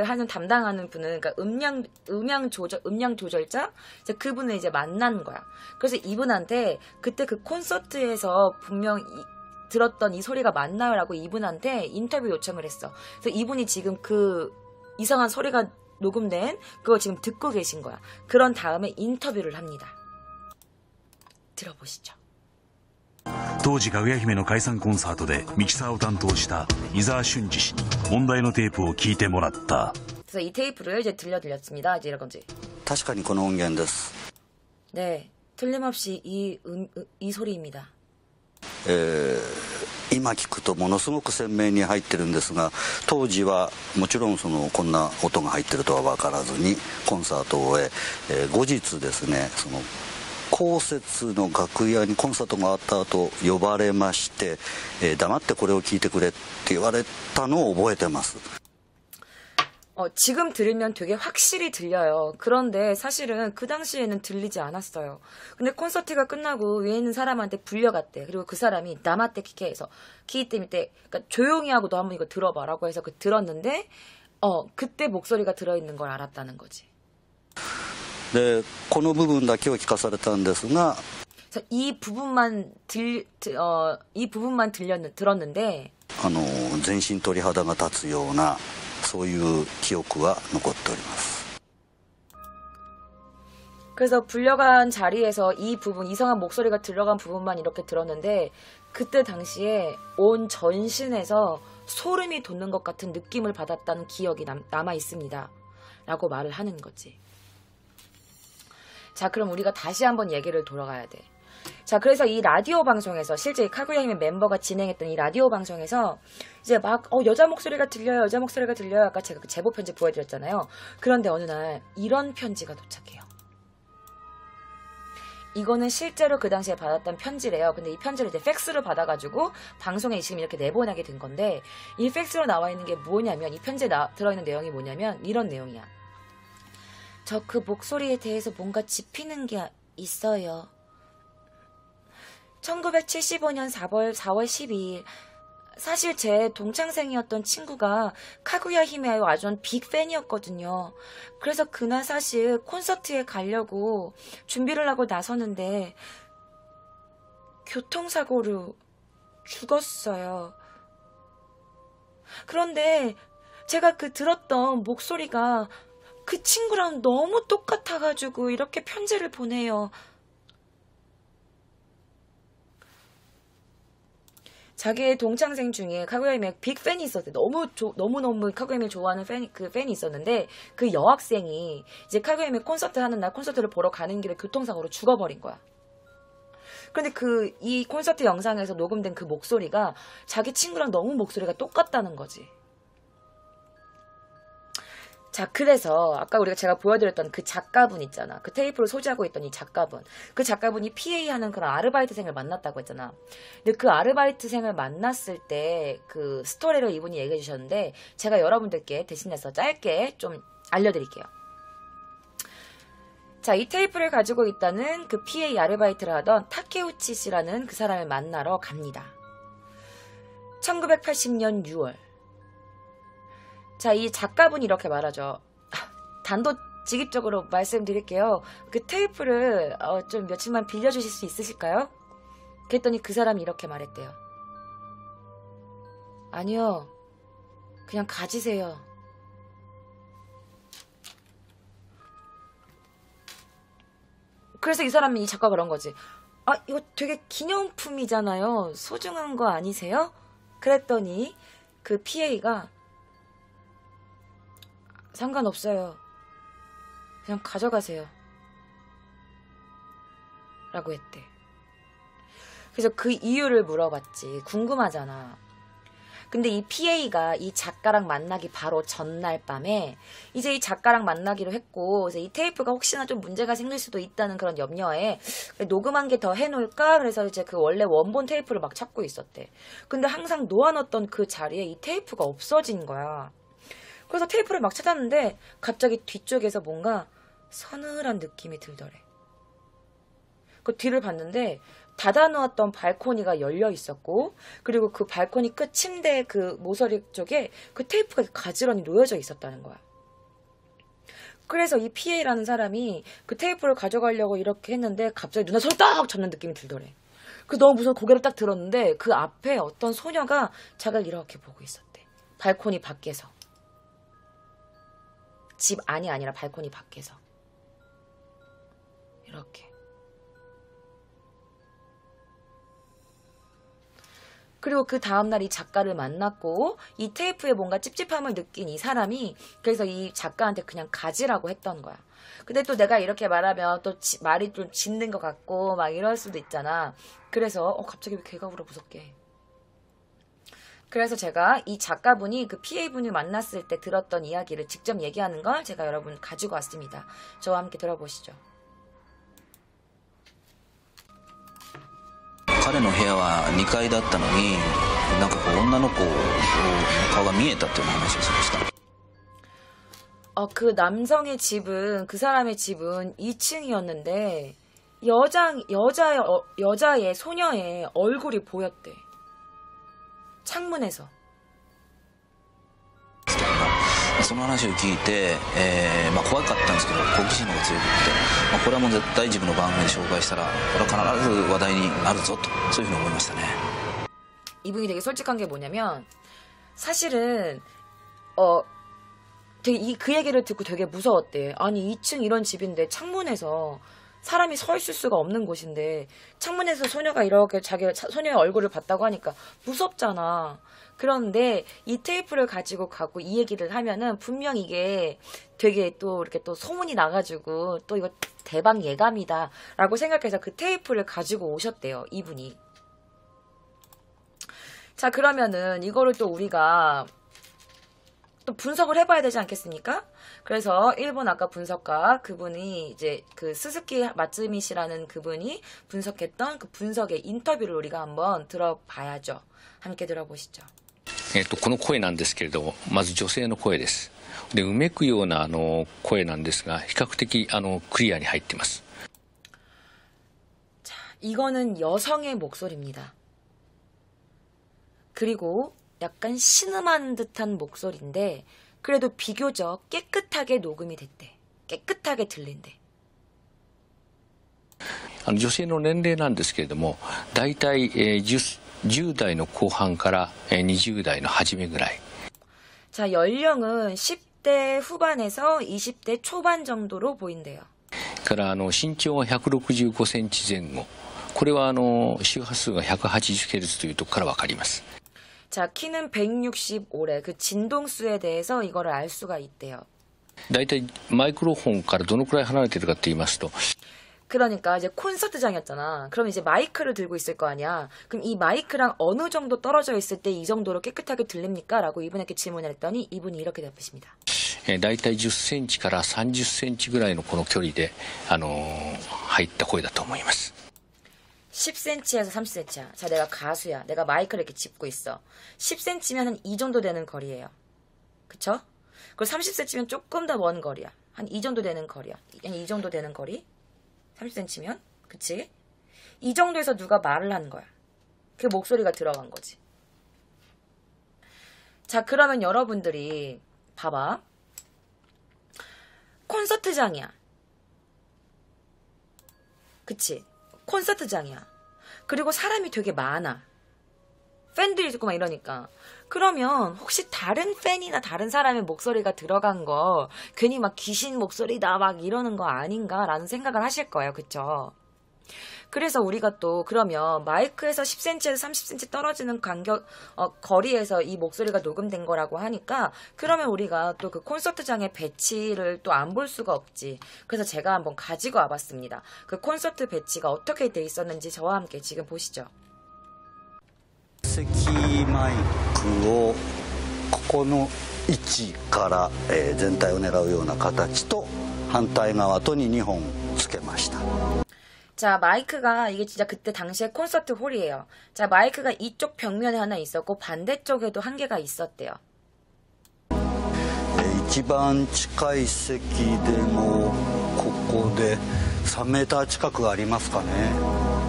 하는 담당하는 분은 그러니까 음량 조절자 이제 그분을 이제 만난 거야. 그래서 이분한테 그때 그 콘서트에서 분명 들었던 이 소리가 맞나요라고 이분한테 인터뷰 요청을 했어. 그래서 이분이 지금 그 이상한 소리가 녹음된 그걸 지금 듣고 계신 거야. 그런 다음에 인터뷰를 합니다. 들어보시죠. 当時かぐや姫の解散コンサートでミキサーを担当した伊沢俊二氏に問題のテープを聞いてもらった。 그래서 이 테이프를 이제 들려드렸습니다. 이제 이런 건지. 確かにこの音源です。 네, 틀림없이 이 소리입니다. 今聞くとものすごく鮮明に入ってるんですが、当時はもちろんこんな音が入ってるとは分からずにコンサートを終え、後日ですね、公設の楽屋にコンサートがあった後呼ばれまして、黙ってこれを聞いてくれって言われたのを覚えてます。 지금 들으면 되게 확실히 들려요. 그런데 사실은 그 당시에는 들리지 않았어요. 근데 콘서트가 끝나고 위에 있는 사람한테 불려갔대. 그리고 그 사람이 남았대 키케에서 키이 때문에 그러니까 조용히 하고 너 한번 이거 들어봐라고 해서 들었는데 그때 목소리가 들어있는 걸 알았다는 거지. 네, この部分だけを聞かされたんですが 이 부분만 들었는데 全身鳥肌が立つようなそういう記憶は残っております。 그래서 불려간 자리에서 이 부분 이상한 목소리가 들어간 부분만 이렇게 들었는데 그때 당시에 온 전신에서 소름이 돋는 것 같은 느낌을 받았다는 기억이 남아 있습니다. 라고 말을 하는 거지. 자, 그럼 우리가 다시 한번 얘기를 돌아가야 돼. 자, 그래서 이 라디오 방송에서 실제 카구야 힘의 멤버가 진행했던 이 라디오 방송에서 이제 막 여자 목소리가 들려요. 여자 목소리가 들려요. 아까 제가 그 제보 편지 보여드렸잖아요. 그런데 어느 날 이런 편지가 도착해요. 이거는 실제로 그 당시에 받았던 편지래요. 근데 이 편지를 이제 팩스로 받아가지고 방송에 지금 이렇게 내보내게 된 건데 이 팩스로 나와 있는 게 뭐냐면 이 편지에 들어있는 내용이 뭐냐면 이런 내용이야. 저 그 목소리에 대해서 뭔가 짚히는 게 있어요. 1975년 4월 12일 사실 제 동창생이었던 친구가 카구야 히메의 완전 빅팬이었거든요. 그래서 그날 사실 콘서트에 가려고 준비를 하고 나서는데 교통사고로 죽었어요. 그런데 제가 들었던 목소리가 그 친구랑 너무 똑같아가지고 이렇게 편지를 보내요. 자기의 동창생 중에 카구야 히메 빅팬이 있었대. 너무너무 카구야 히메를 좋아하는 팬이 있었는데 그 여학생이 이제 카구야 히메 콘서트 하는 날 콘서트를 보러 가는 길에 교통사고로 죽어버린 거야. 그런데 이 콘서트 영상에서 녹음된 그 목소리가 자기 친구랑 너무 목소리가 똑같다는 거지. 자, 그래서 아까 제가 보여드렸던 그 작가분 있잖아. 그 테이프를 소지하고 있던 이 작가분. 그 작가분이 PA 하는 그런 아르바이트생을 만났다고 했잖아. 근데 그 아르바이트생을 만났을 때 그 스토리를 이분이 얘기해 주셨는데 제가 여러분들께 대신해서 짧게 좀 알려드릴게요. 자, 이 테이프를 가지고 있다는 그 PA 아르바이트를 하던 타케우치 씨라는 그 사람을 만나러 갑니다. 1980년 6월. 자, 이 작가분이 이렇게 말하죠. 단도직입적으로 말씀드릴게요. 그 테이프를 좀 며칠만 빌려주실 수 있으실까요? 그랬더니 그 사람이 이렇게 말했대요. 아니요. 그냥 가지세요. 그래서 이 작가가 그런 거지. 이거 되게 기념품이잖아요. 소중한 거 아니세요? 그랬더니 그 PA가 상관없어요. 그냥 가져가세요. 라고 했대. 그래서 그 이유를 물어봤지. 궁금하잖아. 근데 이 PA가 이 작가랑 만나기 바로 전날 밤에 이제 이 작가랑 만나기로 했고 그래서 이 테이프가 혹시나 좀 문제가 생길 수도 있다는 그런 염려에 녹음한 게 더 해놓을까? 그래서 이제 그 원래 원본 테이프를 막 찾고 있었대. 근데 항상 놓아놨던 그 자리에 이 테이프가 없어진 거야. 그래서 테이프를 막 찾았는데 갑자기 뒤쪽에서 뭔가 서늘한 느낌이 들더래. 그 뒤를 봤는데 닫아놓았던 발코니가 열려 있었고 그리고 그 발코니 끝 침대 그 모서리 쪽에 그 테이프가 가지런히 놓여져 있었다는 거야. 그래서 이 PA라는 사람이 그 테이프를 가져가려고 이렇게 했는데 갑자기 눈에 손을 딱 잡는 느낌이 들더래. 그 너무 무서워 고개를 딱 들었는데 그 앞에 어떤 소녀가 자기를 이렇게 보고 있었대. 발코니 밖에서. 집 안이 아니라 발코니 밖에서. 이렇게. 그리고 그 다음날 이 작가를 만났고 이 테이프에 뭔가 찝찝함을 느낀 이 사람이 그래서 이 작가한테 그냥 가지라고 했던 거야. 근데 또 내가 이렇게 말하면 또 말이 좀 짖는 것 같고 막 이럴 수도 있잖아. 그래서 갑자기 왜 개가 울어 무섭게. 그래서 제가 이 작가분이 그 PA분을 만났을 때 들었던 이야기를 직접 얘기하는 걸 제가 여러분 가지고 왔습니다. 저와 함께 들어보시죠. 彼の部屋は2階だったのになんかこう女の子の顔が見えたっていう話をしました。 그 남성의 집은 그 사람의 집은 2층이었는데 여자의 소녀의 얼굴이 보였대. 창문에서. その話を聞いて、怖かったんですけど好奇心の方が強くって、これはもう絶対自分の番組で紹介したらこれは必ず話題になるぞとそういうふうに思いましたね。 이분이 되게 솔직한 게 뭐냐면 사실은 되게 그 얘기를 듣고 되게 무서웠대. 아니 2층 이런 집인데 창문에서 사람이 서 있을 수가 없는 곳인데 창문에서 소녀가 이렇게 자기 소녀의 얼굴을 봤다고 하니까 무섭잖아. 그런데 이 테이프를 가지고 가고 이 얘기를 하면은 분명 이게 되게 또 이렇게 또 소문이 나가지고 또 이거 대박 예감이다 라고 생각해서 그 테이프를 가지고 오셨대요, 이분이. 자, 그러면은 이거를 또 우리가 또 분석을 해봐야 되지 않겠습니까? 그래서 일본 아까 분석가 그분이 이제 그 스스키 마츠미 씨라는 그분이 분석했던 그 분석의 인터뷰를 우리가 한번 들어봐야죠. 함께 들어보시죠. この声なんですけれども、まず女性の声です。で、うめくような声なんですが、比較的クリアに入っています。 자, 이거는 여성의 목소리입니다. 그리고 약간 신음한 듯한 목소리인데 그래도 비교적 깨끗하게 녹음이 됐대. 깨끗하게 들린대. 女性の年齢なんですけれども、だいたい10代の後半から20代の初めぐらい。 자, 연령은 10대 후반에서 20대 초반 정도로 보인대요. から身長は165センチ前後。これは周波数が 180Hz というところからわかります。 자, 키는 165래. 그 진동수에 대해서 이거를 알 수가 있대요. だいたいマイクロフォンからどのくらい離れているかと言いますと 그러니까 이제 콘서트장이었잖아. 그럼 이제 마이크를 들고 있을 거 아니야. 그럼 이 마이크랑 어느 정도 떨어져 있을 때 이 정도로 깨끗하게 들립니까? 라고 이분에게 질문을 했더니 이분이 이렇게 답하십니다. だいたい10センチから30センチぐらいのこの距離で入った声だと思います。 10cm에서 30cm야. 자, 내가 가수야. 내가 마이크를 이렇게 짚고 있어. 10cm면 한 이 정도 되는 거리예요. 그쵸? 그리고 30cm면 조금 더 먼 거리야. 한 이 정도 되는 거리야. 이 정도 되는 거리. 30cm면? 그치? 이 정도에서 누가 말을 하는 거야. 그 목소리가 들어간 거지. 자, 그러면 여러분들이 봐봐. 콘서트장이야. 그치? 콘서트장이야. 그리고 사람이 되게 많아. 팬들이 있고 막 이러니까. 그러면 혹시 다른 팬이나 다른 사람의 목소리가 들어간 거 괜히 막 귀신 목소리다 막 이러는 거 아닌가라는 생각을 하실 거예요. 그쵸? 그래서 우리가 또 그러면 마이크에서 10cm에서 30cm 떨어지는 거리에서 이 목소리가 녹음된 거라고 하니까 그러면 우리가 또 그 콘서트장의 배치를 또 안 볼 수가 없지. 그래서 제가 한번 가지고 와봤습니다. 그 콘서트 배치가 어떻게 돼 있었는지 저와 함께 지금 보시죠. 席マイクをここの位置から、全体を狙うような形と反対側とに2本つけました。 자, 마이크가 이게 진짜 그때 당시에 콘서트 홀이에요. 자, 마이크가 이쪽 벽면에 하나 있었고 반대쪽에도 한 개가 있었대요. 一番近い席でもここで3メーター近くありますかね。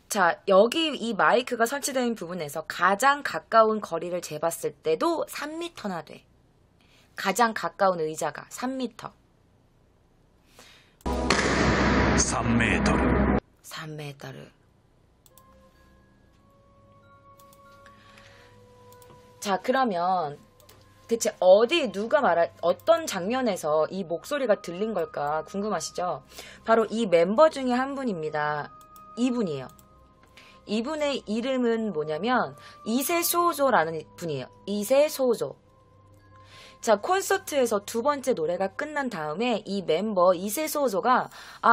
자, 여기 이 마이크가 설치된 부분에서 가장 가까운 거리를 재봤을 때도 3m나 돼. 가장 가까운 의자가 3m. 3m. 3m. 자, 그러면 대체 누가 어떤 장면에서 이 목소리가 들린 걸까 궁금하시죠? 바로 이 멤버 중에 한 분입니다. 이분이에요. 이분의 이름은 뭐냐면 이세소조라는 분이에요. 이세소조. 자, 콘서트에서 두 번째 노래가 끝난 다음에 이 멤버 이세소조가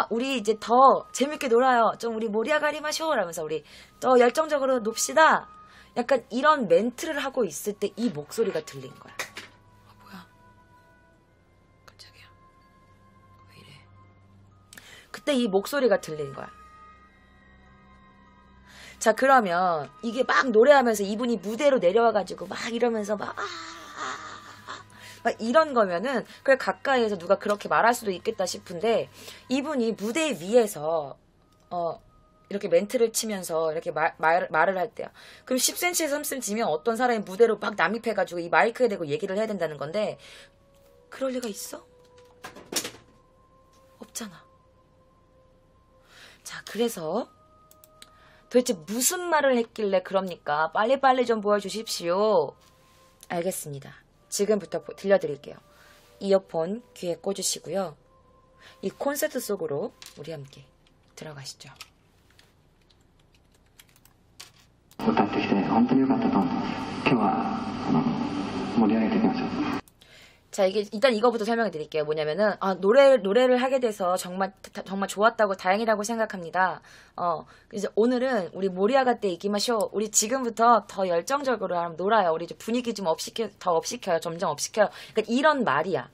우리 이제 더 재밌게 놀아요. 좀 우리 모리아가리 마쇼 라면서 우리 더 열정적으로 놉시다. 약간 이런 멘트를 하고 있을 때 이 목소리가 들린 거야. 뭐야? 깜짝이야. 왜 이래? 그때 이 목소리가 들린 거야. 자, 그러면 이게 막 노래하면서 이분이 무대로 내려와가지고 막 이러면서 막 이런 거면은 그래 가까이에서 누가 그렇게 말할 수도 있겠다 싶은데 이분이 무대 위에서 이렇게 멘트를 치면서 이렇게 말을 할 때야. 그럼 10cm에서 3cm면 어떤 사람이 무대로 막 남입해가지고 이 마이크에 대고 얘기를 해야 된다는 건데 그럴 리가 있어? 없잖아. 자, 그래서 도대체 무슨 말을 했길래 그럽니까? 빨리빨리 좀 보여주십시오. 알겠습니다. 지금부터 들려드릴게요. 이어폰 귀에 꽂으시고요. 이 콘서트 속으로 우리 함께 들어가시죠. 歌ってきて本当に良かったと思います。今日は盛り上げていきましょう。 자, 이게 일단 이거부터 설명해 드릴게요. 뭐냐면은 노래를 하게 돼서 정말 좋았다고 다행이라고 생각합니다. 이제 오늘은 우리 모리아가 때 이기마쇼. 우리 지금부터 더 열정적으로 놀아요. 우리 이제 분위기 좀 더 업시켜요. 점점 업시켜요. 그러니까 이런 말이야.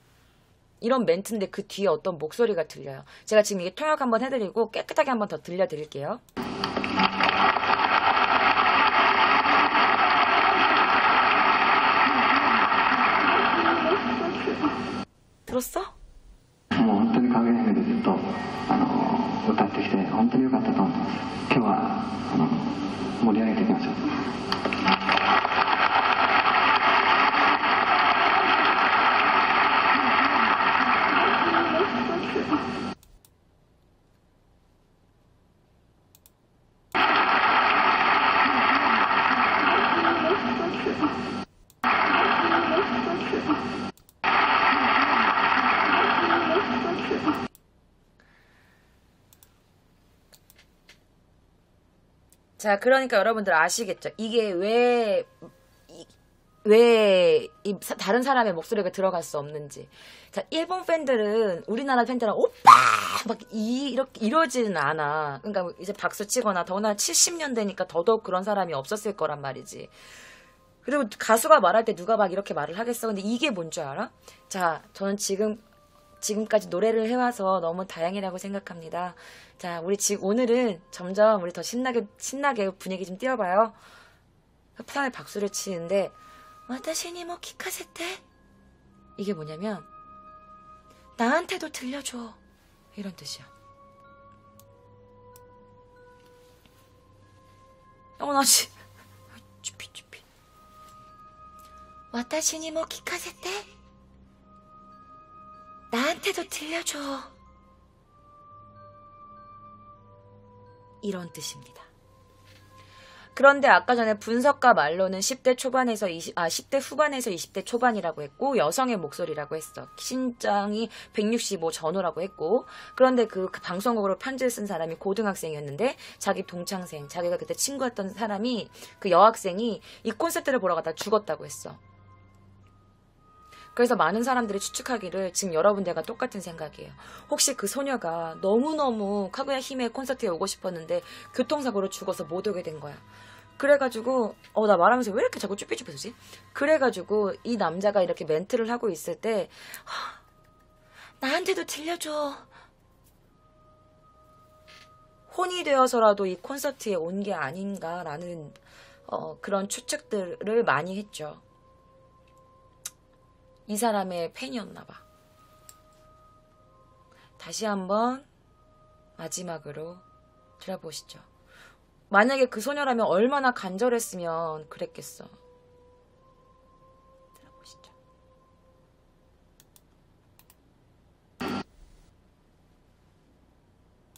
이런 멘트인데 그 뒤에 어떤 목소리가 들려요. 제가 지금 이게 통역 한번 해드리고 깨끗하게 한번 더 들려드릴게요. 들었어? もう本当にかぐや姫でずっと歌ってきて本当に良かったと思います。今日は盛り上げていきましょう。 자, 그러니까 여러분들 아시겠죠? 이게 왜 다른 사람의 목소리가 들어갈 수 없는지. 자, 일본 팬들은, 우리나라 팬들은 오빠! 막 이러지는 않아. 그러니까 이제 박수 치거나 더구나 70년대니까 더더욱 그런 사람이 없었을 거란 말이지. 그리고 가수가 말할 때 누가 막 이렇게 말을 하겠어. 근데 이게 뭔 줄 알아? 자, 저는 지금까지 노래를 해와서 너무 다행이라고 생각합니다. 자, 오늘은 점점 우리 더 신나게 분위기 좀 띄워봐요. 협상에 박수를 치는데, 와타시니 뭐 키카세테? 이게 뭐냐면, 나한테도 들려줘. 이런 뜻이야. 나 쭈삐. 와타시니 뭐 키카세테? 나한테도 들려줘. 이런 뜻입니다. 그런데 아까 전에 분석가 말로는 10대 후반에서 20대 초반이라고 했고 여성의 목소리라고 했어. 신장이 165 전후라고 했고 그런데 그 방송국으로 편지를 쓴 사람이 고등학생이었는데 자기 동창생, 자기가 그때 친구였던 사람이 그 여학생이 이 콘서트를 보러 가다 죽었다고 했어. 그래서 많은 사람들이 추측하기를 지금 여러분들과 똑같은 생각이에요. 혹시 그 소녀가 너무너무 카구야 히메 콘서트에 오고 싶었는데 교통사고로 죽어서 못 오게 된 거야. 그래가지고 나 말하면서 왜 이렇게 자꾸 쭈삐쭈삐지? 그래가지고 이 남자가 이렇게 멘트를 하고 있을 때 나한테도 들려줘. 혼이 되어서라도 이 콘서트에 온 게 아닌가라는 그런 추측들을 많이 했죠. 이 사람의 팬이었나 봐. 다시 한번 마지막으로 들어보시죠. 만약에 그 소녀라면 얼마나 간절했으면 그랬겠어. 들어보시죠.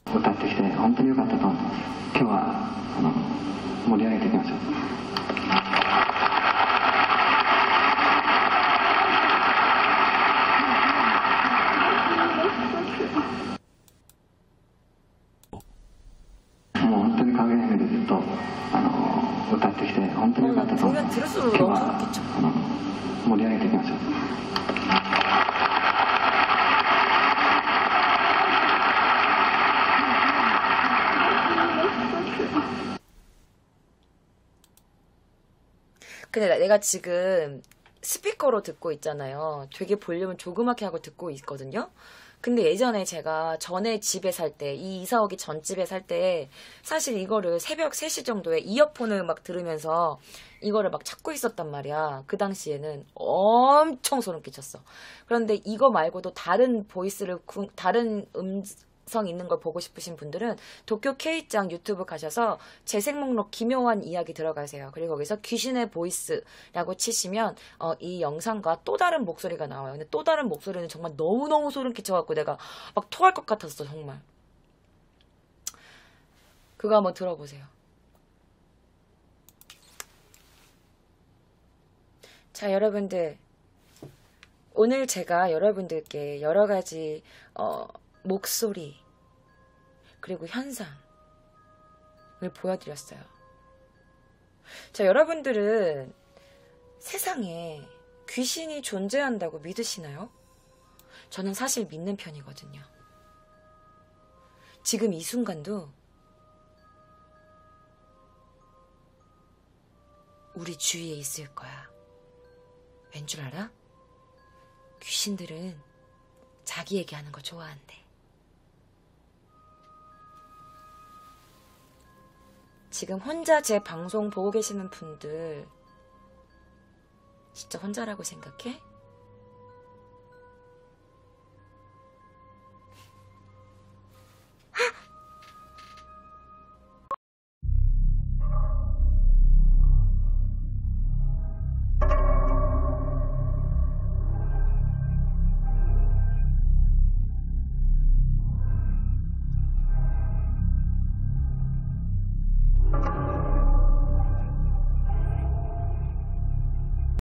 歌ってきて本当に良かったと思います。今日は盛り上げていきましょう。と歌ってきて本当に良かったと思います。今日は盛り上げていきましょう。근데 내가 지금 스피커로 듣고 있잖아요. 되게 볼륨을 조그맣게 하고 듣고 있거든요. 근데 예전에 제가 전에 집에 살 때, 이 이사 오기 전 집에 살 때 사실 이거를 새벽 3시 정도에 이어폰을 막 들으면서 이거를 막 찾고 있었단 말이야. 그 당시에는 엄청 소름 끼쳤어. 그런데 이거 말고도 다른 보이스를, 다른 성 있는 걸 보고 싶으신 분들은 도쿄 K짱 유튜브 가셔서 재생 목록 기묘한 이야기 들어가세요. 그리고 거기서 귀신의 보이스라고 치시면 이 영상과 또 다른 목소리가 나와요. 근데 또 다른 목소리는 정말 너무너무 소름 끼쳐갖고 내가 막 토할 것 같았어 정말. 그거 한번 들어보세요. 자, 여러분들, 오늘 제가 여러분들께 여러 가지 목소리 그리고 현상을 보여드렸어요. 자, 여러분들은 세상에 귀신이 존재한다고 믿으시나요? 저는 사실 믿는 편이거든요. 지금 이 순간도 우리 주위에 있을 거야. 왠 줄 알아? 귀신들은 자기 얘기하는 거 좋아한대. 지금 혼자 제 방송 보고 계시는 분들 진짜 혼자라고 생각해?